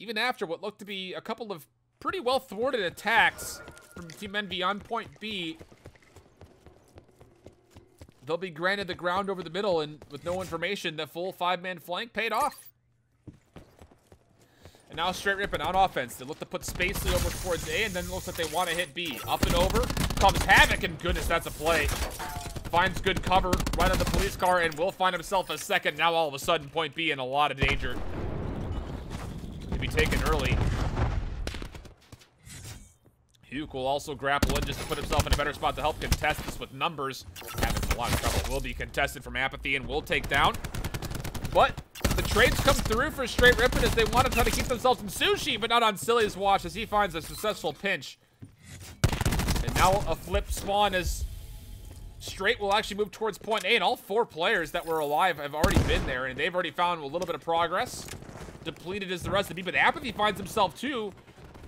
even after what looked to be a couple of pretty well thwarted attacks from Team Envy on point B. They'll be granted the ground over the middle, and with no information, the full 5-man flank paid off. And now Str8 Rippin on offense. They look to put Spacely over towards A, and then it looks like they want to hit B. Up and over comes Havoc, and goodness, that's a play. Finds good cover right on the police car, and will find himself a second. Now all of a sudden, point B in a lot of danger to be taken early. Hugh will also grapple in just to put himself in a better spot to help contest this with numbers. Having a lot of trouble. Will be contested from Apathy and will take down. But the trades come through for Str8 Rippin as they want to try to keep themselves in sushi, but not on Silly's watch as he finds a successful pinch. And now a flip spawn as Str8 will actually move towards point A, and all 4 players that were alive have already been there, and they've already found a little bit of progress. Depleted as the rest of the B, but Apathy finds himself 2.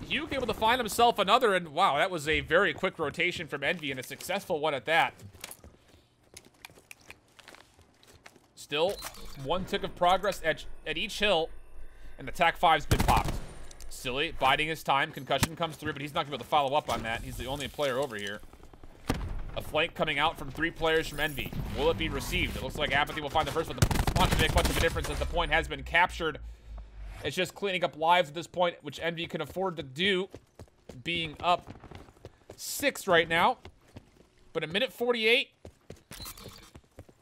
Hugh able to find himself another, and wow, that was a very quick rotation from Envy, and a successful one at that. Still, 1 tick of progress at each hill, and attack 5's been popped. Silly, biding his time. Concussion comes through, but he's not going to be able to follow up on that. He's the only player over here. A flank coming out from 3 players from Envy. Will it be received? It looks like Apathy will find the first one. The not to make much of a difference as the point has been captured. It's just cleaning up lives at this point, which Envy can afford to do, being up 6 right now. But a minute 48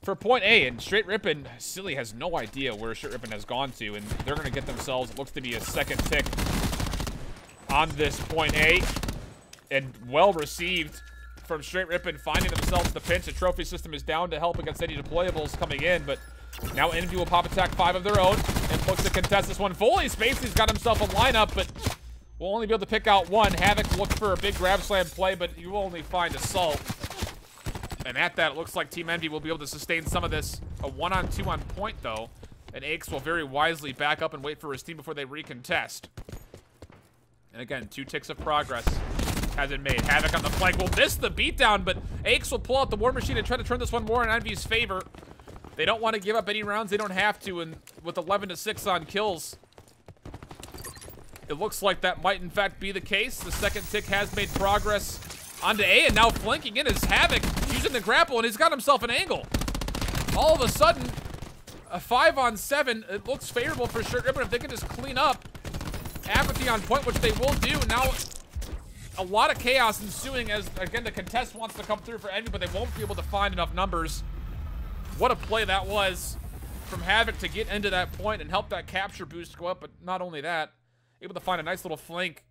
for point A, and Str8 Rippin, Silly has no idea where Str8 Rippin has gone to, and they're going to get themselves, it looks to be a second tick on this point A, and well received from Str8 Rippin, finding themselves the pinch. The trophy system is down to help against any deployables coming in, but now Envy will pop attack 5 of their own and looks to contest this one fully. Spacely's got himself a lineup, but will only be able to pick out 1. Havoc looks for a big grab slam play, but you will only find Assault. And at that, it looks like Team Envy will be able to sustain some of this. A 1-on-2 on point, though. And Aches will very wisely back up and wait for his team before they recontest. And again, 2 ticks of progress has been made. Havoc on the flank will miss the beatdown, but Aches will pull out the War Machine and try to turn this one more in Envy's favor. They don't want to give up any rounds. They don't have to, and with 11-6 on kills, it looks like that might in fact be the case. The second tick has made progress onto A, and now flanking in is Havoc using the grapple, and he's got himself an angle. All of a sudden, a 5-on-7. It looks favorable for Str8 Rippin if they can just clean up. Apathy on point, which they will do. Now, a lot of chaos ensuing as, again, the contest wants to come through for Envy, but they won't be able to find enough numbers. What a play that was from Havoc to get into that point and help that capture boost go up, but not only that, able to find a nice little flank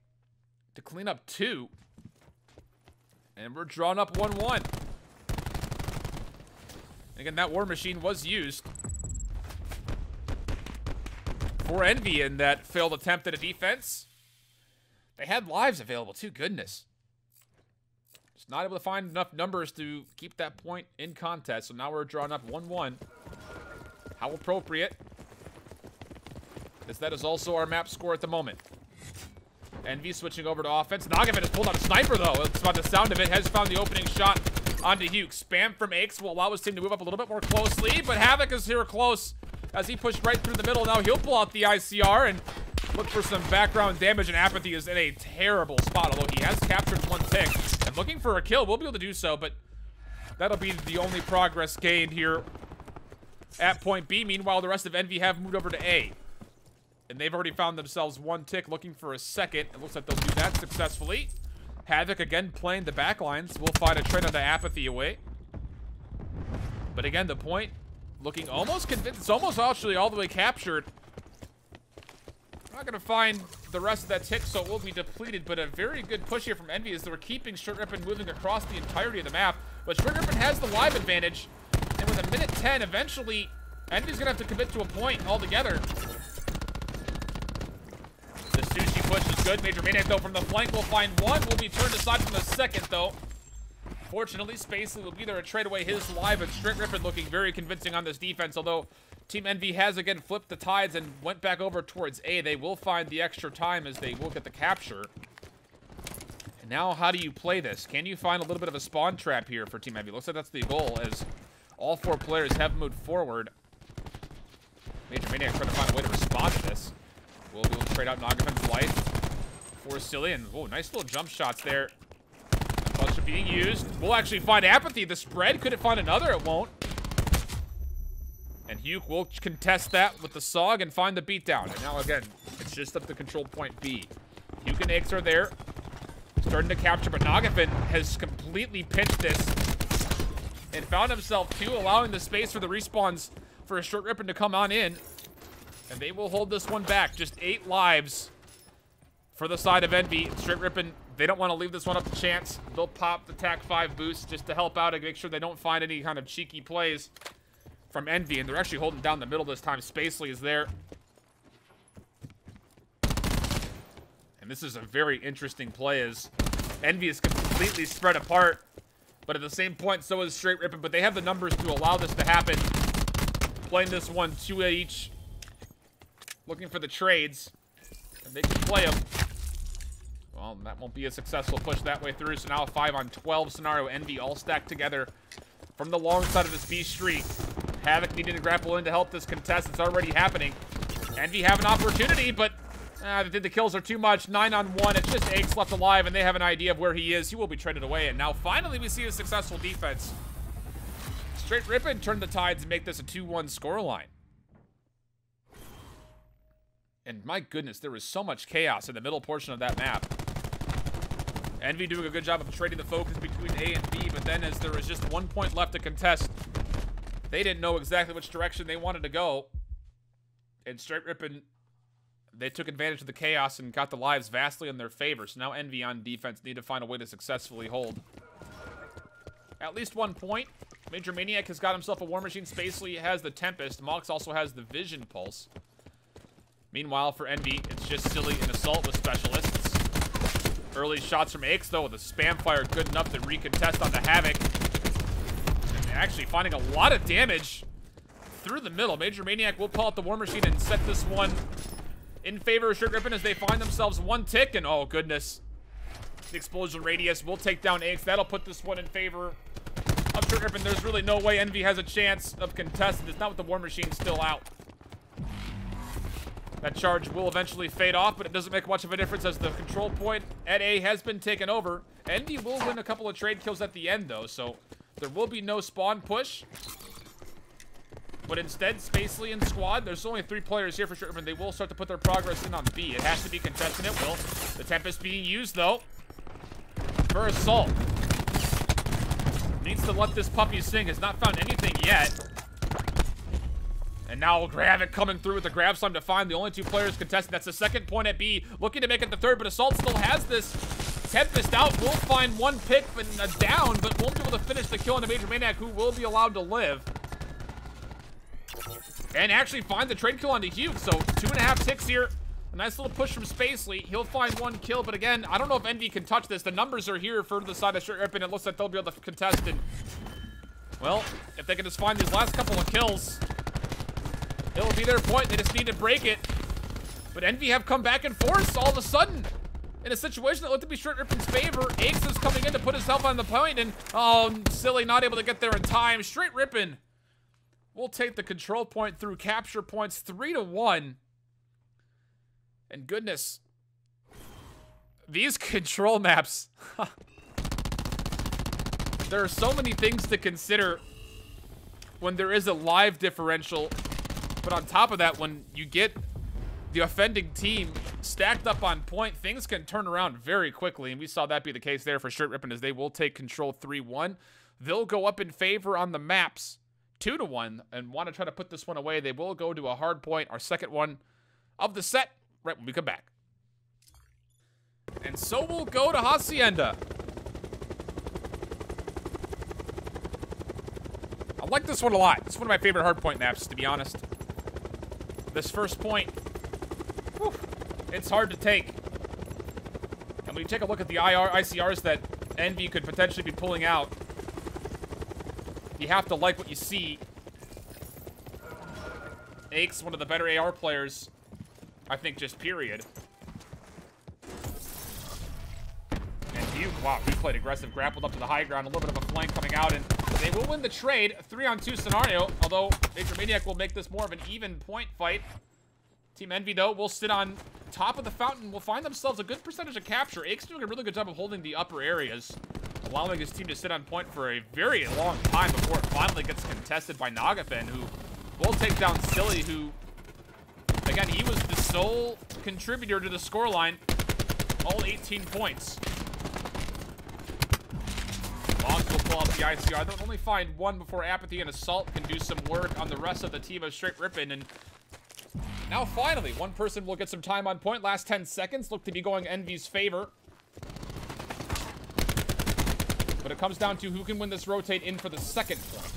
to clean up 2. And we're drawn up 1-1. Again, that War Machine was used. for Envy in that failed attempt at a defense. They had lives available too, goodness. Just not able to find enough numbers to keep that point in contest. So now we're drawing up 1-1. How appropriate. As that is also our map score at the moment. Envy switching over to offense. Nagavan has pulled out a sniper though. It's about the sound of it. Has found the opening shot onto Hugh. Spam from Aix will allow his team to move up a little bit more closely, but Havoc is here close as he pushed right through the middle. Now he'll pull out the ICR and look for some background damage, and Apathy is in a terrible spot, although he has captured one tick. And looking for a kill, we'll be able to do so, but that'll be the only progress gained here at point B. Meanwhile, the rest of Envy have moved over to A. And they've already found themselves one tick, looking for a second. It looks like they'll do that successfully. Havoc again playing the back lines. We'll find a trade onto Apathy away. But again, the point looking almost convinced. It's almost actually all the way captured. I'm not going to find the rest of that tick, so it will be depleted. But a very good push here from Envy as they're keeping Str8 Rippin moving across the entirety of the map. But Str8 Rippin has the live advantage. And with a minute 10, eventually, Envy's going to have to commit to a point altogether. The sushi push is good. Major Maniac, though, from the flank will find one. Will be turned aside from the second, though. Fortunately, Spacely will be there to trade away his live, and Str8 Rippin looking very convincing on this defense, although Team Envy has again flipped the tides and went back over towards A. They will find the extra time as they will get the capture. And now, how do you play this? Can you find a little bit of a spawn trap here for Team Envy? Looks like that's the goal, as all four players have moved forward. Major Maniac trying to find a way to respond to this. We'll be able to trade out Nagavan's life for Silly, and oh, nice little jump shots there. A bunch of being used. We'll actually find Apathy. The spread, could it find another? It won't. And Hugh will contest that with the SOG and find the beatdown. And now again, it's just up to control point B. Hugh and Aix are there, starting to capture, but Nagavan has completely pinched this and found himself too, allowing the space for the respawns for a Str8 Rippin to come on in. And they will hold this one back. Just 8 lives for the side of Envy. Str8 Rippin, they don't want to leave this one up to chance. They'll pop the TAC 5 boost just to help out and make sure they don't find any kind of cheeky plays from Envy. And they're actually holding down the middle this time. Spacely is there. And this is a very interesting play as Envy is completely spread apart. But at the same point, so is Str8 Rippin. But they have the numbers to allow this to happen. Playing this one 2 each. Looking for the trades, and they can play them. Well, that won't be a successful push that way through, so now a 5-on-12 scenario. Envy all stacked together from the long side of this B Street. Havoc needing to grapple in to help this contest. It's already happening. Envy have an opportunity, but the kills are too much. 9-on-1. It's just Aix left alive, and they have an idea of where he is. He will be traded away, and now finally we see a successful defense. Str8 Rippin turn the tides and make this a 2-1 scoreline. And my goodness, there was so much chaos in the middle portion of that map. Envy doing a good job of trading the focus between A and B, but then as there was just 1 point left to contest, they didn't know exactly which direction they wanted to go. And Str8 Rippin, they took advantage of the chaos and got the lives vastly in their favor. So now Envy on defense need to find a way to successfully hold at least 1 point. Major Maniac has got himself a War Machine. Spacely has the Tempest. Mox also has the Vision Pulse. Meanwhile, for Envy, it's just Silly and Assault with Specialists. Early shots from Aix, though, with a spam fire good enough to recontest on the Havoc. And actually finding a lot of damage through the middle. Major Maniac will pull out the War Machine and set this one in favor of Str8 Rippin as they find themselves one tick. And oh, goodness. The explosion radius will take down Aix. That'll put this one in favor of Str8 Rippin. There's really no way Envy has a chance of contesting. It's not with the War Machine still out. That charge will eventually fade off, but it doesn't make much of a difference as the control point at A has been taken over. Envy will win a couple of trade kills at the end, though, so there will be no spawn push. But instead, Spacely and Squad, there's only 3 players here for Str8 Rippin. They will start to put their progress in on B. It has to be contested, it will. The Tempest being used, though, for Assault. Needs to let this puppy sing. Has not found anything yet. And now Havoc coming through with the grab slam to find the only 2 players contesting. That's the second point at B. Looking to make it the third, but Assault still has this. Tempest out. Will find 1 pick and a down, but won't be able to finish the kill on the Major Maniac, who will be allowed to live. And actually find the trade kill onto Hugh. So 2.5 ticks here. A nice little push from Spacely. He'll find 1 kill, but again, I don't know if Envy can touch this. The numbers are here for the side of Str8 Rippin. It looks like they'll be able to contest it. Well, if they can just find these last couple of kills, it'll be their point. They just need to break it. But Envy have come back and forth all of a sudden. In a situation that looked to be Str8 Rippin's favor, Aches is coming in to put himself on the point, and oh, silly, not able to get there in time. Str8 Rippin will take the control point through capture points 3-1. And goodness, these control maps. There are so many things to consider when there is a live differential. But on top of that, when you get the offending team stacked up on point, things can turn around very quickly. And we saw that be the case there for Str8 Rippin, as they will take control 3-1. They'll go up in favor on the maps 2-1 and want to try to put this one away. They will go to a hard point, our second one of the set, right when we come back. And so we'll go to Hacienda. I like this one a lot. It's one of my favorite hardpoint maps, to be honest. This first point, whew, it's hard to take. And when you take a look at the ICRs that Envy could potentially be pulling out, you have to like what you see. Aches, one of the better AR players, I think, just period. And Hugh, wow, he played aggressive, grappled up to the high ground, a little bit of a flank coming out, and they will win the trade, 3-on-2 scenario, although Major Maniac will make this more of an even point fight. Team Envy, though, will sit on top of the fountain, will find themselves a good percentage of capture. Aches doing a really good job of holding the upper areas, allowing his team to sit on point for a very long time before it finally gets contested by Nagafen, who will take down Silly, who, again, he was the sole contributor to the scoreline, all 18 points. Longs will pull out the ICR. They'll only find 1 before Apathy and Assault can do some work on the rest of the team of Str8 Rippin. And now finally, one person will get some time on point. Last 10 seconds look to be going Envy's favor. But it comes down to who can win this rotate in for the second point.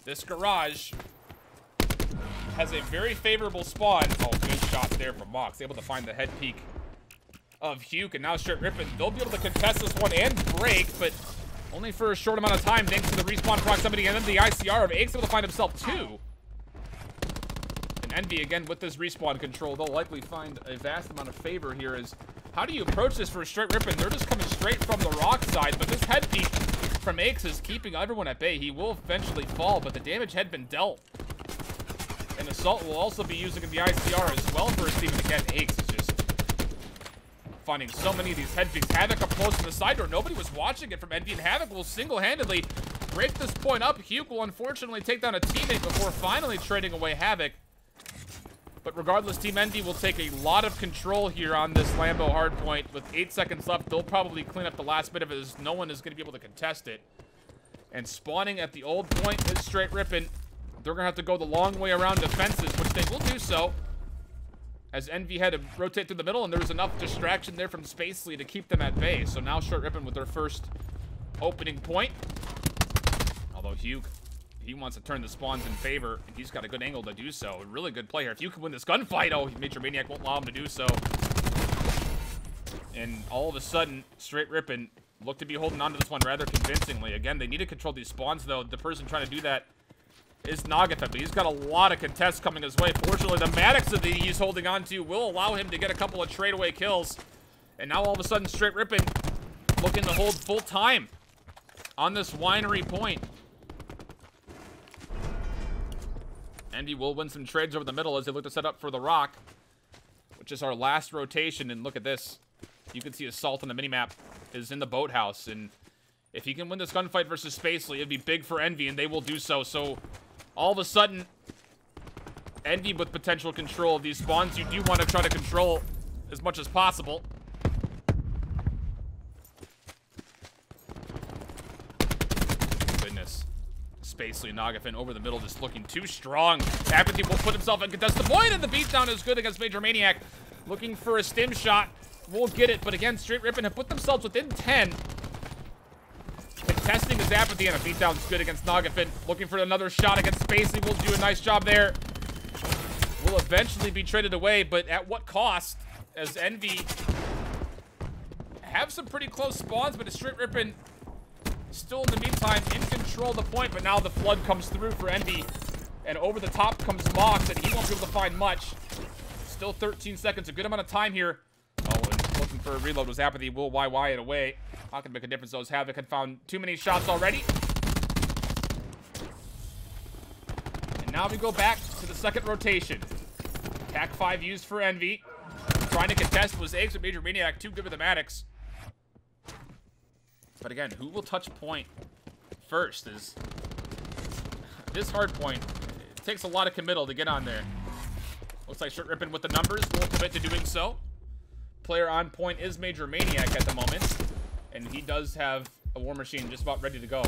This garage has a very favorable spawn. Oh, good shot there from Mox. Able to find the head peek of Hugh, and now Str8 Rippin. They'll be able to contest this one and break, but only for a short amount of time thanks to the respawn proximity and then the ICR of Aches able to find himself 2. And Envy, again, with this respawn control, they'll likely find a vast amount of favor here. Is how do you approach this for Str8 Rippin? They're just coming straight from the rock side, but this head peek from Aches is keeping everyone at bay. He will eventually fall, but the damage had been dealt. And Assault will also be using the ICR as well for his team. And again, Aches is just finding so many of these head peeks. Havoc up close to the side door. Nobody was watching it from Envy, and Havoc will single-handedly break this point up. Hugh will unfortunately take down a teammate before finally trading away Havoc. But regardless, Team Envy will take a lot of control here on this Lambo hardpoint. With 8 seconds left, they'll probably clean up the last bit of it, as no one is going to be able to contest it. And spawning at the old point is Str8 Rippin. They're going to have to go the long way around defenses, which they will do so, as Envy had to rotate through the middle, and there was enough distraction there from Spacely to keep them at bay. So now Str8 Rippin with their first opening point. Although Hugh, he wants to turn the spawns in favor, and he's got a good angle to do so. A really good player. If you can win this gunfight, oh, Major Maniac won't allow him to do so. And all of a sudden, Str8 Rippin look to be holding on to this one rather convincingly. Again, they need to control these spawns, though. The person trying to do that is Nagafen, but he's got a lot of contests coming his way. Fortunately, the Maddox that he's holding on to will allow him to get a couple of trade-away kills. And now all of a sudden, Str8 Rippin looking to hold full time on this winery point. Envy will win some trades over the middle as they look to set up for the rock, which is our last rotation. And look at this. You can see Assault on the minimap is in the boathouse. And if he can win this gunfight versus Spacely, it'd be big for Envy, and they will do so. So all of a sudden, Envy with potential control of these spawns, you do want to try to control as much as possible. Goodness. Spacely and Nagafen over the middle, just looking too strong. Apathy will put himself in contest. The point, and the beatdown is good against Major Maniac. Looking for a stim shot. Won't get it, but again, Str8 Rippin have put themselves within 10. contesting his apathy, and a beatdown's good against Nagafin. Looking for another shot against Spacely. Will do a nice job there. Will eventually be traded away, but at what cost? As Envy have some pretty close spawns, but Str8 Rippin still in the meantime in control of the point, but now the flood comes through for Envy, and over the top comes Mox, and he won't be able to find much. Still 13 seconds, a good amount of time here. Oh, and looking for a reload was Apathy. Will YY it away. Not gonna make a difference though, as Havoc had found too many shots already. And now we go back to the second rotation. Attack 5 used for Envy. Trying to contest was Eggs with Major Maniac, too good with the Maddox. But again, who will touch point first is this hard point. It takes a lot of committal to get on there. Looks like Str8 Rippin with the numbers will commit to doing so. Player on point is Major Maniac at the moment, and he does have a War Machine just about ready to go.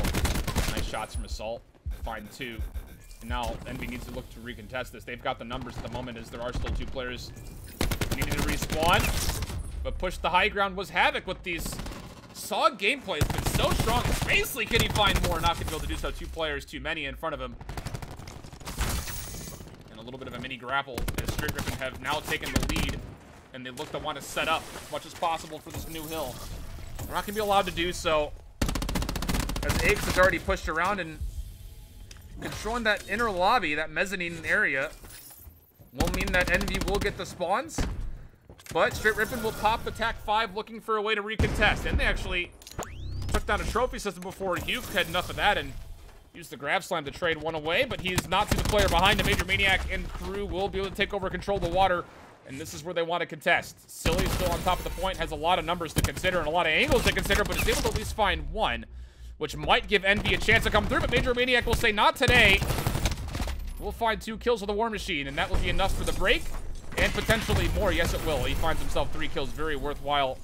Nice shots from Assault. Find 2. And now Envy needs to look to recontest this. They've got the numbers at the moment, as there are still 2 players needing to respawn. But push the high ground was Havoc with these. SOG gameplay has been so strong. Spacely, can he find more? Not going to be able to do so. 2 players, too many in front of him. And a little bit of a mini grapple as Str8 Rippin have now taken the lead. And they look to want to set up as much as possible for this new hill. They're not going to be allowed to do so, as Aches has already pushed around and controlling that inner lobby, that mezzanine area, will mean that Envy will get the spawns. But Str8 Rippin will pop attack 5, looking for a way to recontest. And they actually took down a trophy system before Hugh had enough of that and used the grab slam to trade 1 away. But he's not to the player behind him. Major Maniac and crew will be able to take over control of the water. And this is where they want to contest. Silly still on top of the point, has a lot of numbers to consider and a lot of angles to consider, but is able to at least find 1, which might give Envy a chance to come through. But Major Maniac will say, not today. We'll find 2 kills with the War Machine, and that will be enough for the break. And potentially more. Yes, it will. He finds himself 3 kills. Very worthwhile.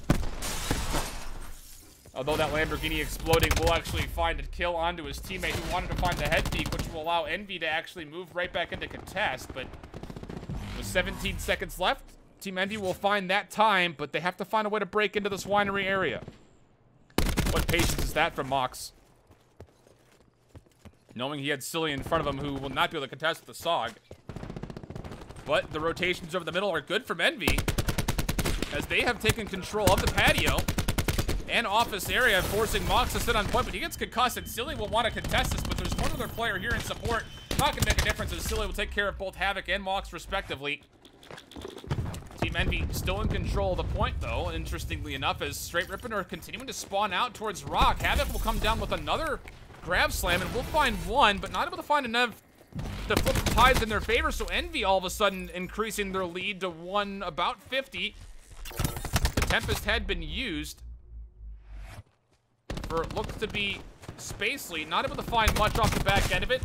Although that Lamborghini exploding will actually find a kill onto his teammate who wanted to find the head peak, which will allow Envy to actually move right back into contest. But with 17 seconds left, Team Envy will find that time, but they have to find a way to break into this winery area. What patience is that from Mox? Knowing he had Silly in front of him, who will not be able to contest with the SOG. But the rotations over the middle are good from Envy, as they have taken control of the patio and office area, forcing Mox to sit on point, but he gets concussed, and Silly will want to contest this, but there's one other player here in support. Not going to make a difference, as Silly will take care of both Havoc and Mox, respectively. Team Envy still in control of the point, though, interestingly enough, as Str8 Rippin are continuing to spawn out towards Rock. Havoc will come down with another grab slam, and we'll find 1, but not able to find enough to flip the tides in their favor, so Envy all of a sudden increasing their lead to 1 about 50. The Tempest had been used for it looks to be Spacely, not able to find much off the back end of it,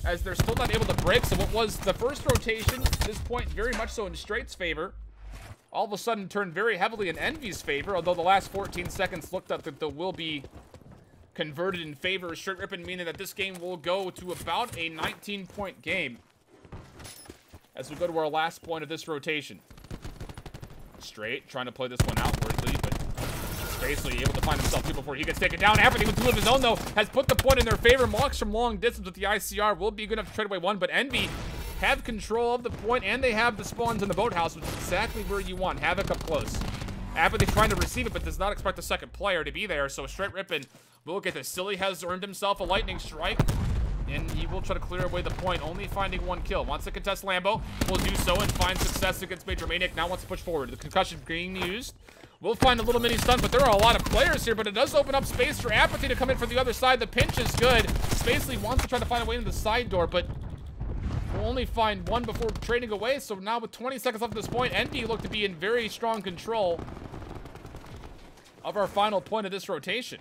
as they're still not able to break. So what was the first rotation at this point very much so in Str8's favor, all of a sudden turned very heavily in Envy's favor, although the last 14 seconds looked like that will be converted in favor of Str8 Rippin, meaning that this game will go to about a 19-point game as we go to our last point of this rotation. Str8 trying to play this one outwardly, but Spacely able to find himself too before he gets taken down. Apathy with 2 of his own, though, has put the point in their favor. Mox from long distance with the ICR will be good enough to trade away 1, but Envy have control of the point, and they have the spawns in the boathouse, which is exactly where you want. Havoc up close. Apathy trying to receive it, but does not expect the second player to be there, so Str8 Rippin will get this. Silly has earned himself a lightning strike, and he will try to clear away the point, only finding 1 kill. Wants to contest Lambo, will do so and find success against Major Maniac. Now wants to push forward. The concussion being used. We'll find a little mini stun, but there are a lot of players here, but it does open up space for Apathy to come in from the other side. The pinch is good. Spacely wants to try to find a way into the side door, but will only find 1 before trading away. So now with 20 seconds left at this point, Envy look to be in very strong control of our final point of this rotation.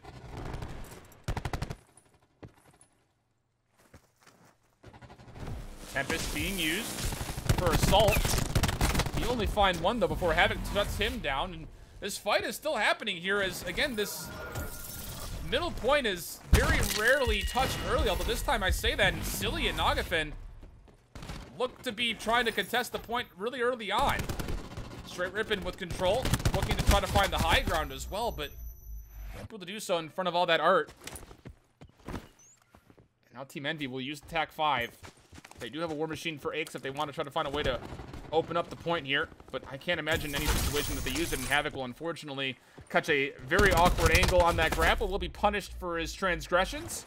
Tempest being used for Assault. He only find 1, though, before Havoc shuts him down. And this fight is still happening here, as, again, this middle point is very rarely touched early, although this time I say that, and Silly and Nagafin look to be trying to contest the point really early on. Str8 Rippin with control, looking to try to find the high ground as well, but not able to do so in front of all that art. Now Team Envy will use attack 5. They do have a War Machine for Aches if they want to try to find a way to open up the point here, but I can't imagine any situation that they use it, and Havoc will unfortunately catch a very awkward angle on that grapple. Will be punished for his transgressions.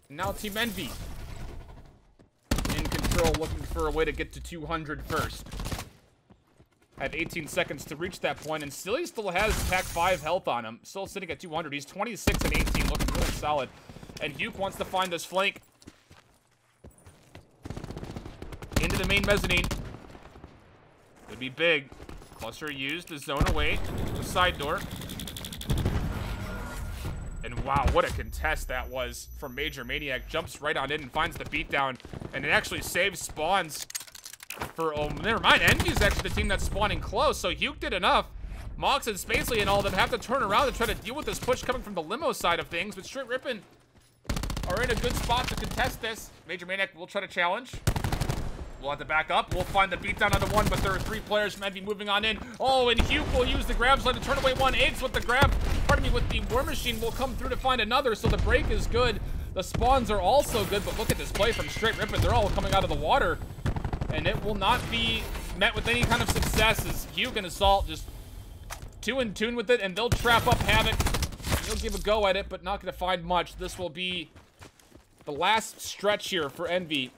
Now Team Envy in control, looking for a way to get to 200 first. Have 18 seconds to reach that point, and Silly still has attack 5 health on him. Still sitting at 200. He's 26 and 18, looking really solid. And Huke wants to find this flank into the main mezzanine. Could be big. Cluster used, the zone away, the side door. And wow, what a contest that was from Major Maniac. Jumps right on in and finds the beatdown, and it actually saves spawns for, oh, never mind. Envy's actually the team that's spawning close, so Huke did enough. Mox and Spacely and all of them have to turn around to try to deal with this push coming from the limo side of things, but Str8 Rippin are in a good spot to contest this. Major Maniac will try to challenge. We'll have to back up. We'll find the beatdown on the one, but there are 3 players from Envy moving on in. Oh, and Huke will use the grab slide to turn away one. Aches with the grab, with the War Machine will come through to find another, so the break is good. The spawns are also good, but look at this play from Str8 Rippin. They're all coming out of the water, and it will not be met with any kind of success as Huke and Assault just too in tune with it, and they'll trap up Havoc. He'll give a go at it, but not going to find much. This will be the last stretch here for Envy.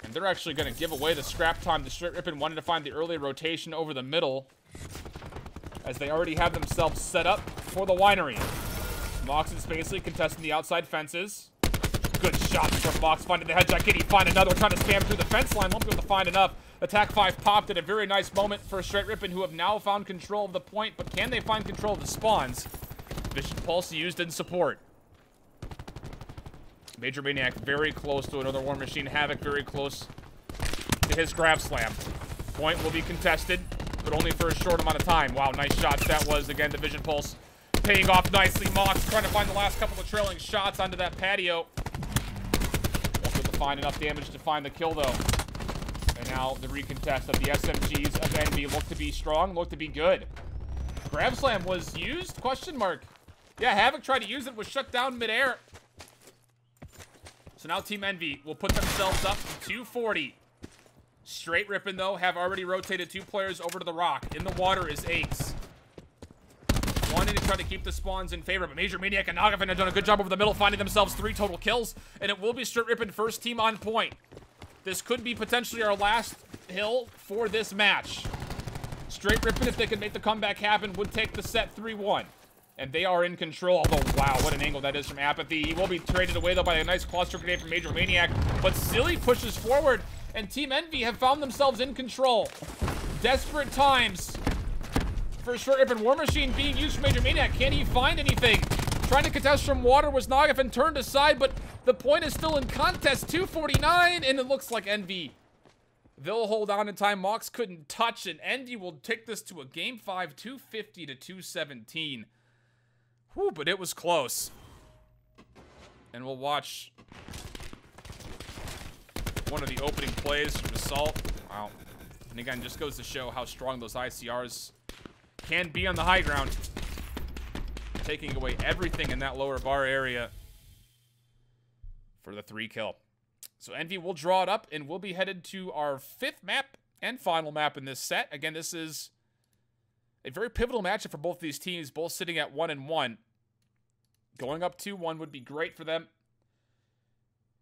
And they're actually going to give away the scrap time. The Str8 Rippin wanted to find the early rotation over the middle, as they already have themselves set up for the winery. Mox and Spacely contesting the outside fences. Good shots from Mox, finding the headshot. Can he find another? Trying to spam through the fence line. Won't be able to find enough. Attack 5 popped at a very nice moment for Str8 Rippin, who have now found control of the point, but can they find control of the spawns? Vision Pulse used in support. Major Maniac very close to another War Machine. Havoc very close to his grab slam. Point will be contested, but only for a short amount of time. Wow, nice shots that was. Again, the Vision Pulse paying off nicely. Mox trying to find the last couple of trailing shots onto that patio. Won't be able to find enough damage to find the kill, though. And now the recontest of the SMGs of Envy look to be strong, look to be good. Grab slam was used? Question mark. Yeah, Havoc tried to use it, was shut down midair. So now Team Envy will put themselves up to 240. Str8 Rippin, though, have already rotated 2 players over to the rock. In the water is Aches. Wanting to try to keep the spawns in favor, but Major Maniac and Nagafin have done a good job over the middle, finding themselves 3 total kills, and it will be Str8 Rippin first team on point. This could be potentially our last hill for this match. Str8 Rippin, if they can make the comeback happen, would take the set 3-1. And they are in control, although, wow, what an angle that is from Apathy. He will be traded away, though, by a nice cluster grenade from Major Maniac. But Silly pushes forward, and Team Envy have found themselves in control. Desperate times for Str8 Rippin. War Machine being used for Major Maniac. Can he find anything? Trying to contest from water was Nagafin, turned aside, but the point is still in contest. 249, and it looks like Envy, they'll hold on in time. Mox couldn't touch, and Envy will take this to a Game 5, 250 to 217. Whew, but it was close. And we'll watch one of the opening plays from Assault. Wow. And again, just goes to show how strong those ICRs can be on the high ground. Taking away everything in that lower bar area for the 3 kill. So Envy will draw it up, and we'll be headed to our 5th map and final map in this set. Again, this is a very pivotal matchup for both these teams, both sitting at 1-1. Going up 2-1 would be great for them.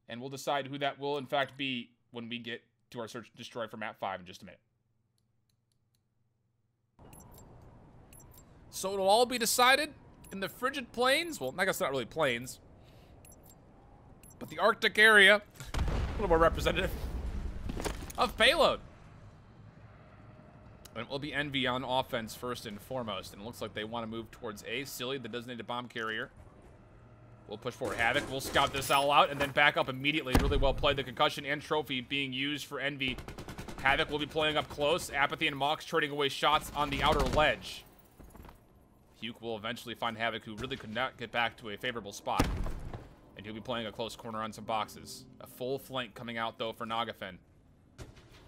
And we'll decide who that will, in fact, be when we get to our search and destroy for map 5 in just a minute. So it'll all be decided in the frigid plains. Well, I guess not really plains, but the Arctic area, a little more representative of payload. And it will be Envy on offense first and foremost. And it looks like they want to move towards A. Silly, the designated bomb carrier, will push forward. Havoc will scout this all out and then back up immediately. Really well played. The concussion and trophy being used for Envy. Havoc will be playing up close. Apathy and Mox trading away shots on the outer ledge. Huke will eventually find Havoc, who really could not get back to a favorable spot. And he'll be playing a close corner on some boxes. A full flank coming out, though, for Nagafin.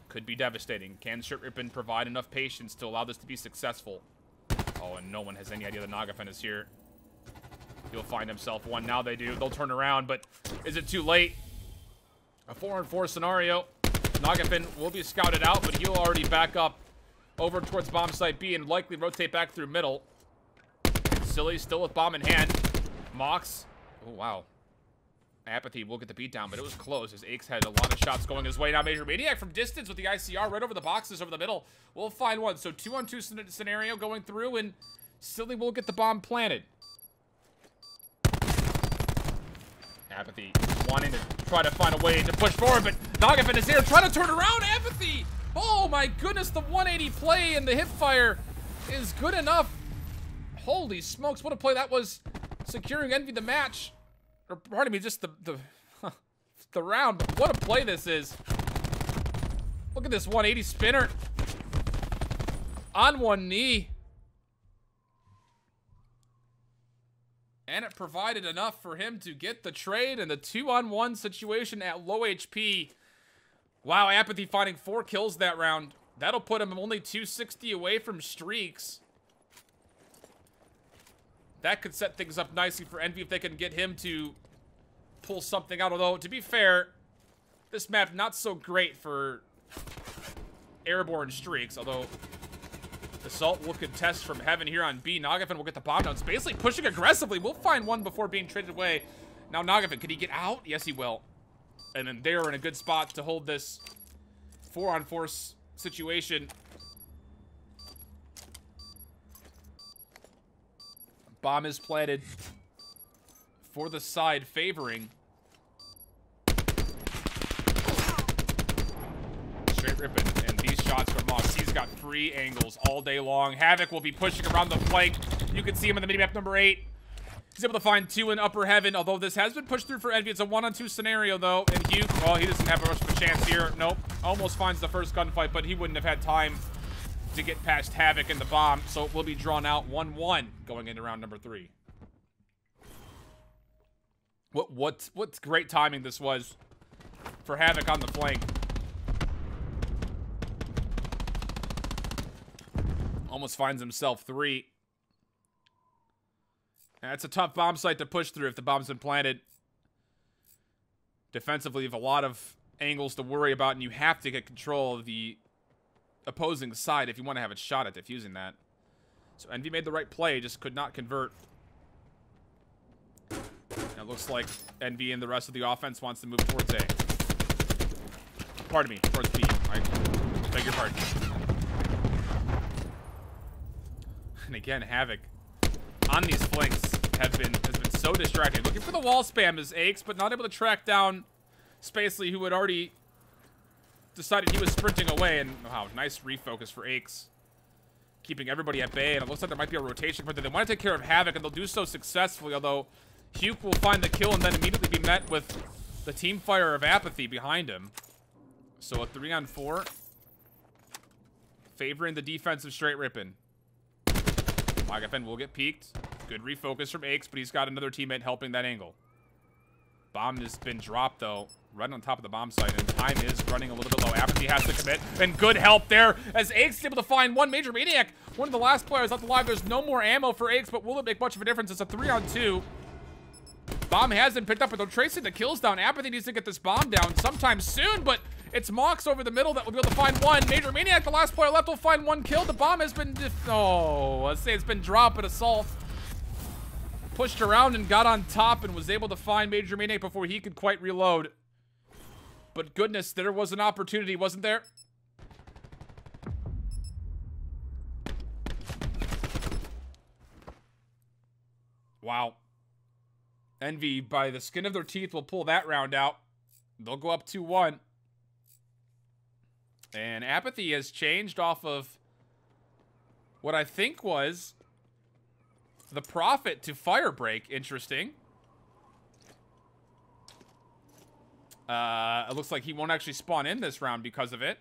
Could be devastating. Can Str8 Rippin provide enough patience to allow this to be successful? Oh, and no one has any idea that Nagafin is here. He'll find himself one. Now they do. They'll turn around, but is it too late? A 4-on-4 scenario. Nagafin will be scouted out, but he'll already back up over towards bomb site B and likely rotate back through middle. Silly still with bomb in hand. Mox. Oh, wow. Apathy will get the beat down, but it was close as Aches had a lot of shots going his way. Now Major Maniac from distance with the ICR right over the boxes over the middle. We'll find one. So 2-on-2 scenario going through, and Silly will get the bomb planted. Apathy wanting to try to find a way to push forward, but Nagafin is here trying to turn around. Apathy! Oh my goodness, the 180 play and the hip fire is good enough. Holy smokes, what a play that was, securing Envy the match. Or pardon me, just the round. But what a play this is. Look at this 180 spinner. On one knee. And it provided enough for him to get the trade and the 2-on-1 situation at low HP. Wow, Apathy finding 4 kills that round. That'll put him only 260 away from streaks. That could set things up nicely for Envy if they can get him to pull something out. Although, to be fair, this map not so great for airborne streaks. Although, Assault will contest from heaven here on B. Nagafin will get the bomb down. It's basically pushing aggressively. We'll find one before being traded away. Now Nagafin, can he get out? Yes, he will. And then they're in a good spot to hold this 4-on-4 situation. Bomb is planted for the side favoring Str8 Rippin, and these shots from Mox. He's got free angles all day long. Havoc will be pushing around the flank. You can see him in the minimap number 8. He's able to find 2 in upper heaven, although this has been pushed through for Envy. It's a 1-on-2 scenario, though, and Hugh, well, he doesn't have much of a chance here. Nope. Almost finds the first gunfight, but he wouldn't have had time to get past Havoc and the bomb, so it will be drawn out 1-1 going into round number 3. What great timing this was for Havoc on the flank. Almost finds himself 3. That's a tough bomb site to push through if the bomb's been planted. Defensively, you have a lot of angles to worry about, and you have to get control of the opposing side if you want to have a shot at defusing that. So Envy made the right play, just could not convert. And it looks like Envy and the rest of the offense wants to move towards A. Pardon me, towards B. I beg your pardon. And again, Havoc on these flanks has been so distracting. Looking for the wall spam is Aches, but not able to track down Spacely, who had already decided he was sprinting away. And wow, nice refocus for Aches, keeping everybody at bay. And it looks like there might be a rotation, but they want to take care of Havoc, and they'll do so successfully. Although Hugh will find the kill and then immediately be met with the team fire of Apathy behind him. So a 3-on-4, favoring the defense of Str8 Rippin. Nagafin will get peeked. Good refocus from Aches, but he's got another teammate helping that angle. Bomb has been dropped, though, right on top of the bomb site, and time is running a little bit low. Apathy has to commit, and good help there as Aches is able to find one. Major Maniac, one of the last players left alive. There's no more ammo for Aches, but will it make much of a difference? It's a 3-on-2. Bomb has been picked up, but they're tracing the kills down. Apathy needs to get this bomb down sometime soon, but it's Mox over the middle that will be able to find one. Major Maniac, the last player left, will find one kill. The bomb has been, let's say it's been dropped, but Assault pushed around and got on top and was able to find Major Maniac before he could quite reload. But goodness, there was an opportunity, wasn't there? Wow. Envy, by the skin of their teeth, will pull that round out. They'll go up 2-1. And Apathy has changed off of what I think was the Prophet to Firebreak. Interesting. It looks like he won't actually spawn in this round because of it.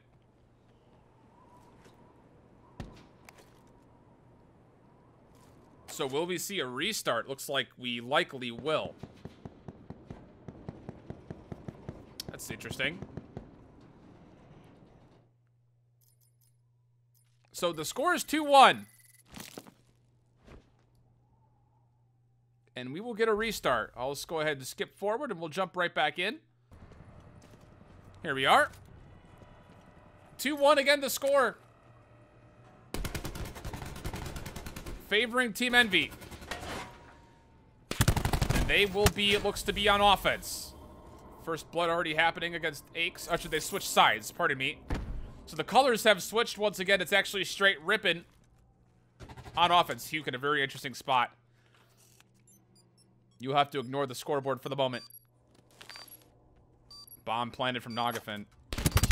So will we see a restart? Looks like we likely will. That's interesting. So the score is 2-1. And we will get a restart. I'll just go ahead and skip forward and we'll jump right back in. Here we are. 2-1 again to score. Favoring Team Envy. And they will be, it looks to be on offense. First blood already happening against Aches. Actually, they switched sides, pardon me. So the colors have switched once again. It's actually Str8 Rippin on offense. Hugh in a very interesting spot. You'll have to ignore the scoreboard for the moment. Bomb planted from Nagafin.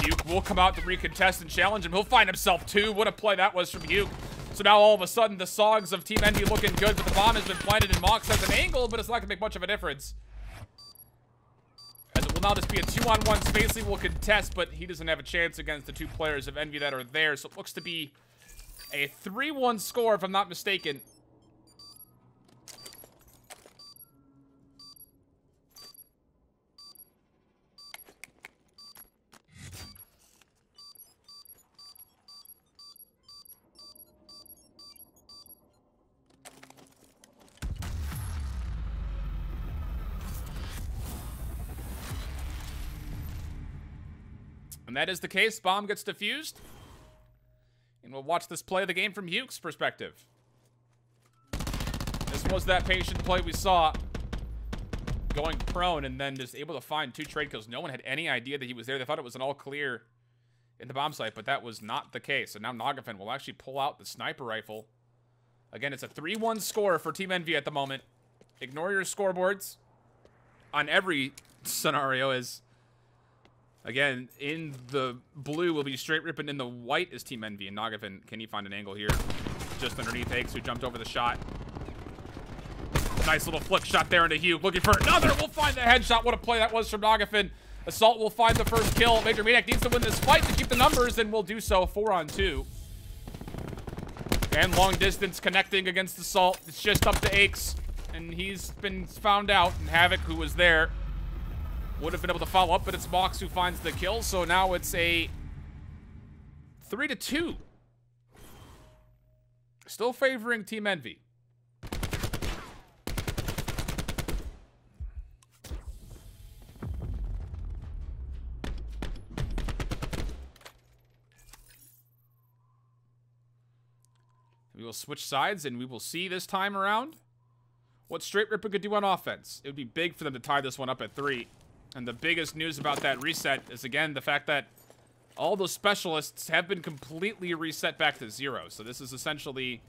Hugh will come out to recontest and challenge him. He'll find himself two. What a play that was from Hugh. So now all of a sudden the Sogs of Team Envy looking good, but the bomb has been planted and Mox has an angle, but it's not going to make much of a difference. As it will now just be a 2-on-1. Spacely will contest, but he doesn't have a chance against the two players of Envy that are there. So it looks to be a 3-1 score, if I'm not mistaken. And that is the case. Bomb gets defused. And we'll watch this play of the game from Hugh's perspective. This was that patient play we saw. Going prone and then just able to find two trade kills. No one had any idea that he was there. They thought it was an all clear in the bomb site, but that was not the case. And now Nagafin will actually pull out the sniper rifle. Again, it's a 3-1 score for Team Envy at the moment. Ignore your scoreboards on every scenario as... Again, in the blue will be Str8 Rippin. In the white is Team Envy. And Nagafin, can he find an angle here? Just underneath Aches, who jumped over the shot. Nice little flick shot there into Hugh. Looking for another. We'll find the headshot. What a play that was from Nagafin. Assault will find the first kill. Major Maniac needs to win this fight to keep the numbers, and will do so. 4-on-2. And long distance connecting against Assault. It's just up to Aches. And he's been found out. And Havoc, who was there, would have been able to follow up, but it's Mox who finds the kill. So now it's a 3-2. Still favoring Team Envy. We will switch sides, and we will see this time around what Str8 Rippin could do on offense. It would be big for them to tie this one up at 3. And the biggest news about that reset is, again, the fact that all those specialists have been completely reset back to 0. So this is essentially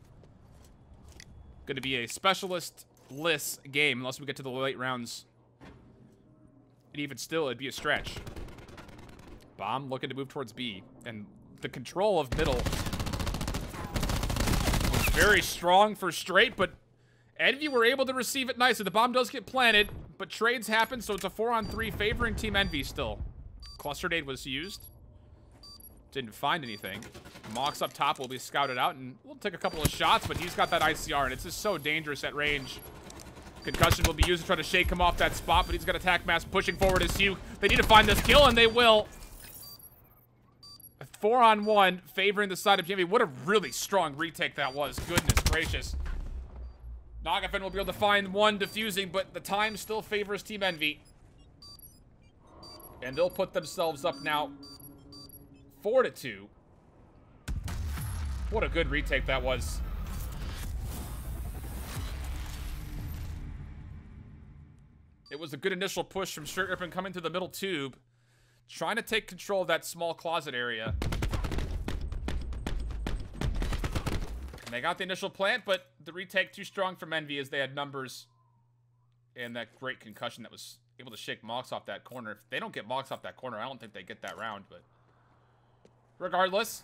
going to be a specialist-less game unless we get to the late rounds. And even still, it'd be a stretch. Bomb looking to move towards B. And the control of middle was very strong for Str8, but Envy were able to receive it nicely. The bomb does get planted, but trades happen, so it's a 4-on-3 favoring Team Envy still. Cluster nade was used. Didn't find anything. Mox up top will be scouted out, and we'll take a couple of shots, but he's got that ICR, and it's just so dangerous at range. Concussion will be used to try to shake him off that spot, but he's got attack mass pushing forward as Hugh. They need to find this kill, and they will. A 4-on-1 favoring the side of Team Envy. What a really strong retake that was. Goodness gracious. Nagafin will be able to find one defusing, but the time still favors Team Envy. And they'll put themselves up now 4-2. What a good retake that was. It was a good initial push from Str8 Rippin coming to the middle tube, trying to take control of that small closet area. And they got the initial plant, but the retake too strong from Envy as they had numbers and that great concussion that was able to shake Mox off that corner. If they don't get Mox off that corner, I don't think they get that round, but regardless,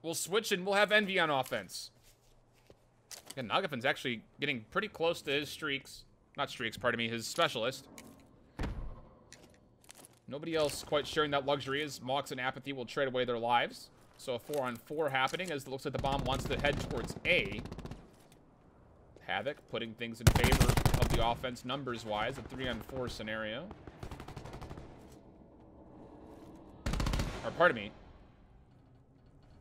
we'll switch and we'll have Envy on offense. And Nagafin's actually getting pretty close to his streaks. Not streaks, pardon me, his specialist. Nobody else quite sharing that luxury as Mox and Apathy will trade away their lives. So a 4-on-4 happening as it looks like the bomb wants to head towards A. Havoc putting things in favor of the offense numbers-wise. A 3-on-4 scenario. Or pardon me.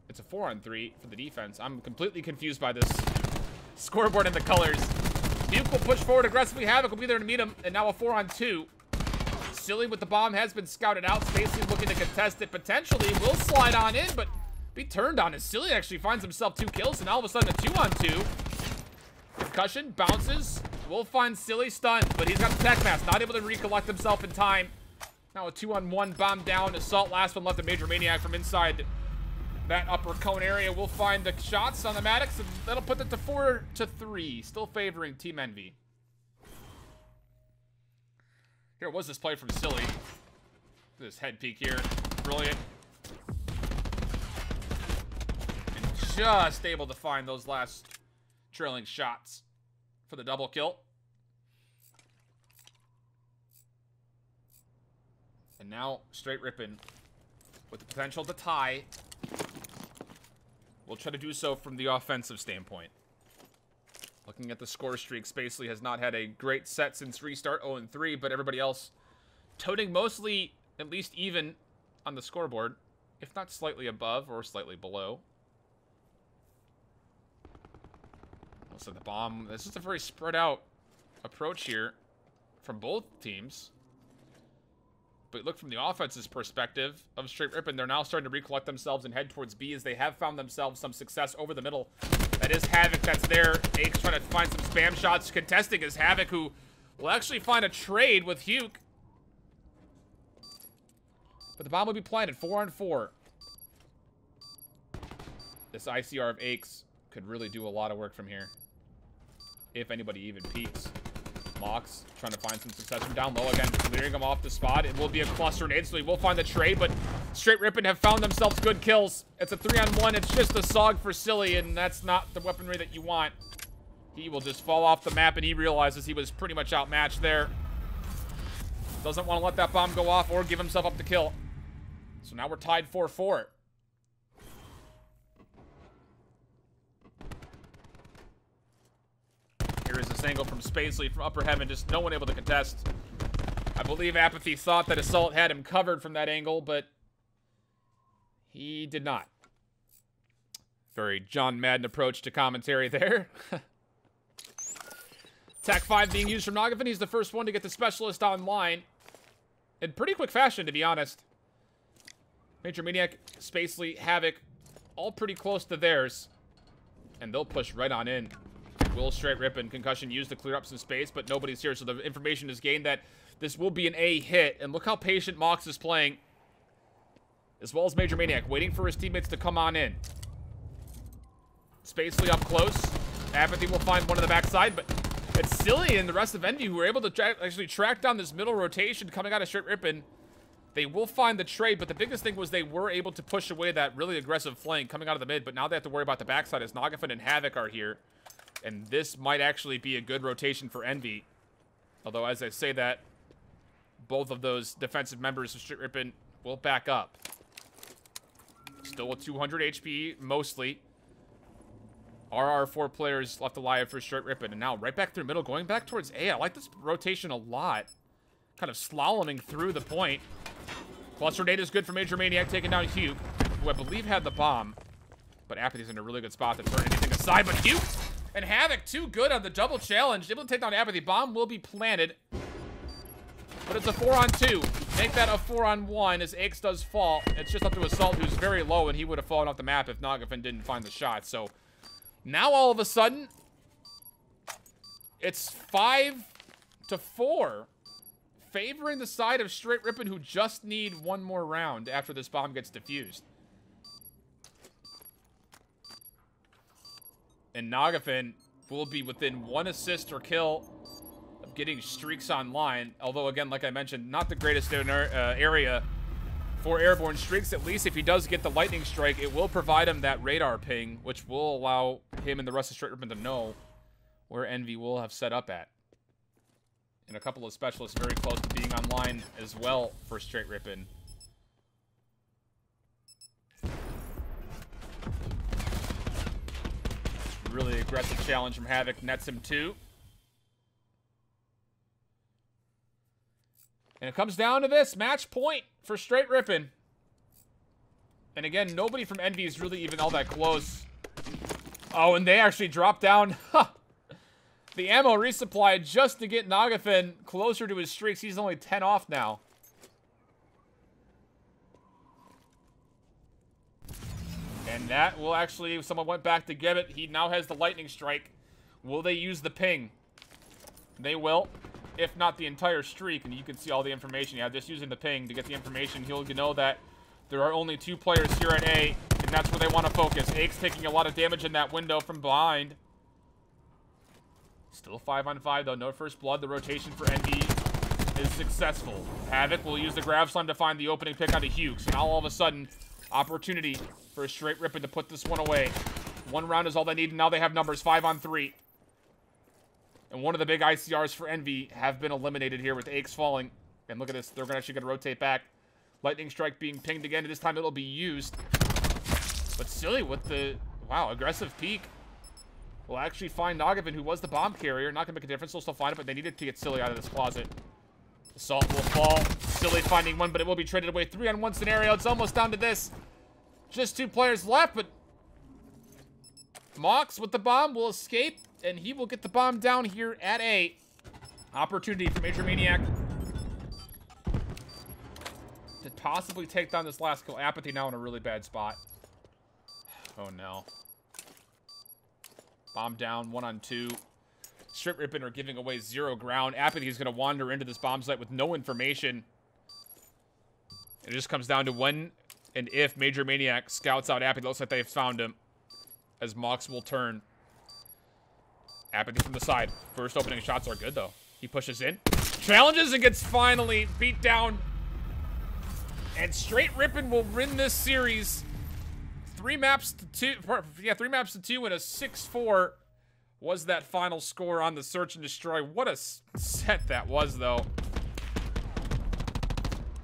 It's a 4-on-3 for the defense. I'm completely confused by this scoreboard and the colors. Duke will push forward aggressively. Havoc will be there to meet him. And now a 4-on-2. Silly with the bomb has been scouted out. Spacely looking to contest it. Potentially will slide on in, but be turned on as Silly actually finds himself 2 kills. And all of a sudden a 2-on-2. Concussion bounces. Will find Silly stunned, but he's got the tech mask. Not able to recollect himself in time. Now a 2-on-1 bomb down. Assault last one left. A Major Maniac from inside that upper cone area. Will find the shots on the Maddox, and that'll put it to 4-3. Still favoring Team Envy. Here was this play from Silly. This head peek here. Brilliant. And just able to find those last trailing shots for the double kill. And now Str8 Rippin with the potential to tie. We'll try to do so from the offensive standpoint. Looking at the score streak, Spacely has not had a great set since restart, 0-3, but everybody else toting mostly at least even on the scoreboard, if not slightly above or slightly below. Also the bomb, this is a very spread out approach here from both teams. But look from the offense's perspective of Str8 Rippin, they're now starting to recollect themselves and head towards B as they have found themselves some success over the middle. That is Havoc that's there. Ake's trying to find some spam shots. Contesting is Havoc, who will actually find a trade with Huke. But the bomb will be planted, 4-on-4. This ICR of Aches could really do a lot of work from here. If anybody even peeks. Mox trying to find some success from down low again, clearing him off the spot. It will be a cluster nade, so he will find the trade, but Str8 Rippin have found themselves good kills. It's a 3-on-1. It's just a SOG for Silly, and that's not the weaponry that you want. He will just fall off the map, and he realizes he was pretty much outmatched there. Doesn't want to let that bomb go off or give himself up to kill. So now we're tied 4-4. Here is this angle from Spacely from upper heaven, just no one able to contest. I believe Apathy thought that Assault had him covered from that angle, but he did not. Very John Madden approach to commentary there. Attack 5 being used from Nagafin. He's the first one to get the Specialist online. In pretty quick fashion, to be honest. Major Maniac, Spacely, Havoc, all pretty close to theirs. And they'll push right on in. Will Str8 Rippin, concussion used to clear up some space, but nobody's here, so the information is gained that this will be an A hit. And look how patient Mox is playing, as well as Major Maniac, waiting for his teammates to come on in. Spacely up close. Apathy will find one on the backside, but it's Silly and the rest of Envy who were able to actually track down this middle rotation coming out of Str8 Rippin. They will find the trade, but the biggest thing was they were able to push away that really aggressive flank coming out of the mid, but now they have to worry about the backside as Nagafin and Havoc are here. And this might actually be a good rotation for Envy. Although, as I say that, both of those defensive members of Str8 Rippin will back up. Still with 200 HP, mostly. RR 4 players left alive for Str8 Rippin. And now right back through middle, going back towards A. I like this rotation a lot. Kind of slaloming through the point. Cluster nade is good for Major Maniac, taking down Huke, who I believe had the bomb. But Apathy's in a really good spot to turn anything aside. But Huke and Havoc, too good on the double challenge. Able to take down Apathy. Bomb will be planted. But it's a 4-on-2. Make that a 4-on-1 as Aches does fall. It's just up to Assault, who's very low, and he would have fallen off the map if Nagafin didn't find the shot. So now all of a sudden, it's 5-4. Favoring the side of Str8 Rippin, who just need one more round after this bomb gets defused. And Nagafin will be within 1 assist or kill of getting streaks online. Although, again, like I mentioned, not the greatest area for airborne streaks. At least if he does get the lightning strike, it will provide him that radar ping, which will allow him and the rest of Str8 Rippin to know where Envy will have set up at. And a couple of specialists very close to being online as well for Str8 Rippin. Really aggressive challenge from Havoc, nets him 2. And it comes down to this, match point for Str8 Rippin. And again, nobody from Envy is really even all that close. Oh, and they actually dropped down. the ammo resupply just to get Nagafin closer to his streaks. He's only 10 off now. And that will actually, someone went back to give it. He now has the lightning strike. Will they use the ping? They will, if not the entire streak. And you can see all the information. Yeah, just using the ping to get the information. He'll know that there are only 2 players here at A, and that's where they want to focus. Ake's taking a lot of damage in that window from behind. Still 5-on-5, though. No first blood. The rotation for Envy is successful. Havoc will use the grab slam to find the opening pick onto Hughes. And now all of a sudden, opportunity for a Str8 Rippin to put this one away. 1 round is all they need, and now they have numbers 5-on-3. And one of the big ICRs for Envy have been eliminated here with Aches falling. And look at this. They're actually going to rotate back. Lightning strike being pinged again. This time it'll be used. But Silly with the, wow, aggressive peek. Will actually find Nagavin, who was the bomb carrier. Not going to make a difference. They'll still find it, but they needed to get Silly out of this closet. Assault will fall. Silly finding one, but it will be traded away. 3-on-1 scenario. It's almost down to this. Just 2 players left, but Mox with the bomb will escape, and he will get the bomb down here at A. Opportunity for Major Maniac to possibly take down this last kill. Apathy now in a really bad spot. Oh, no. Bomb down, 1-on-2. Str8 Rippin are giving away 0 ground. Apathy is going to wander into this bomb site with no information. It just comes down to when and if Major Maniac scouts out Apathy. Looks like they've found him, as Mox will turn. Apathy from the side. First opening shots are good, though. He pushes in, challenges, and gets finally beat down. And Str8 Rippin will win this series. 3 maps to 2. Yeah, 3 maps to 2 and a 6-4 was that final score on the Search and Destroy. What a set that was, though.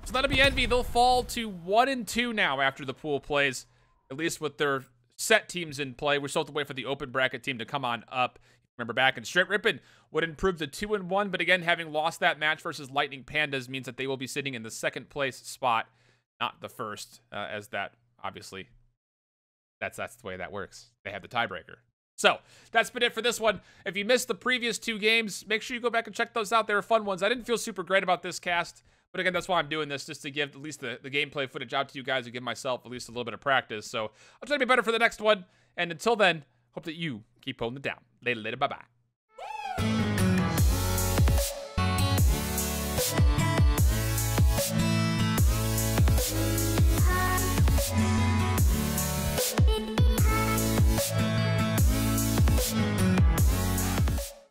So that'll be Envy. They'll fall to 1-2 now after the pool plays, at least with their set teams in play. We're still have to wait for the open bracket team to come on up. Remember back, and Str8 Rippin would improve to 2-1, but again, having lost that match versus Lightning Pandas means that they will be sitting in the 2nd place spot, not the 1st, as that, obviously, that's the way that works. They have the tiebreaker. So, that's been it for this one. If you missed the previous 2 games, make sure you go back and check those out. They were fun ones. I didn't feel super great about this cast, but again, that's why I'm doing this, just to give at least the gameplay footage out to you guys and give myself at least a little bit of practice. So, I'll try to be better for the next one. And until then, hope that you keep holding it down. Later, bye-bye.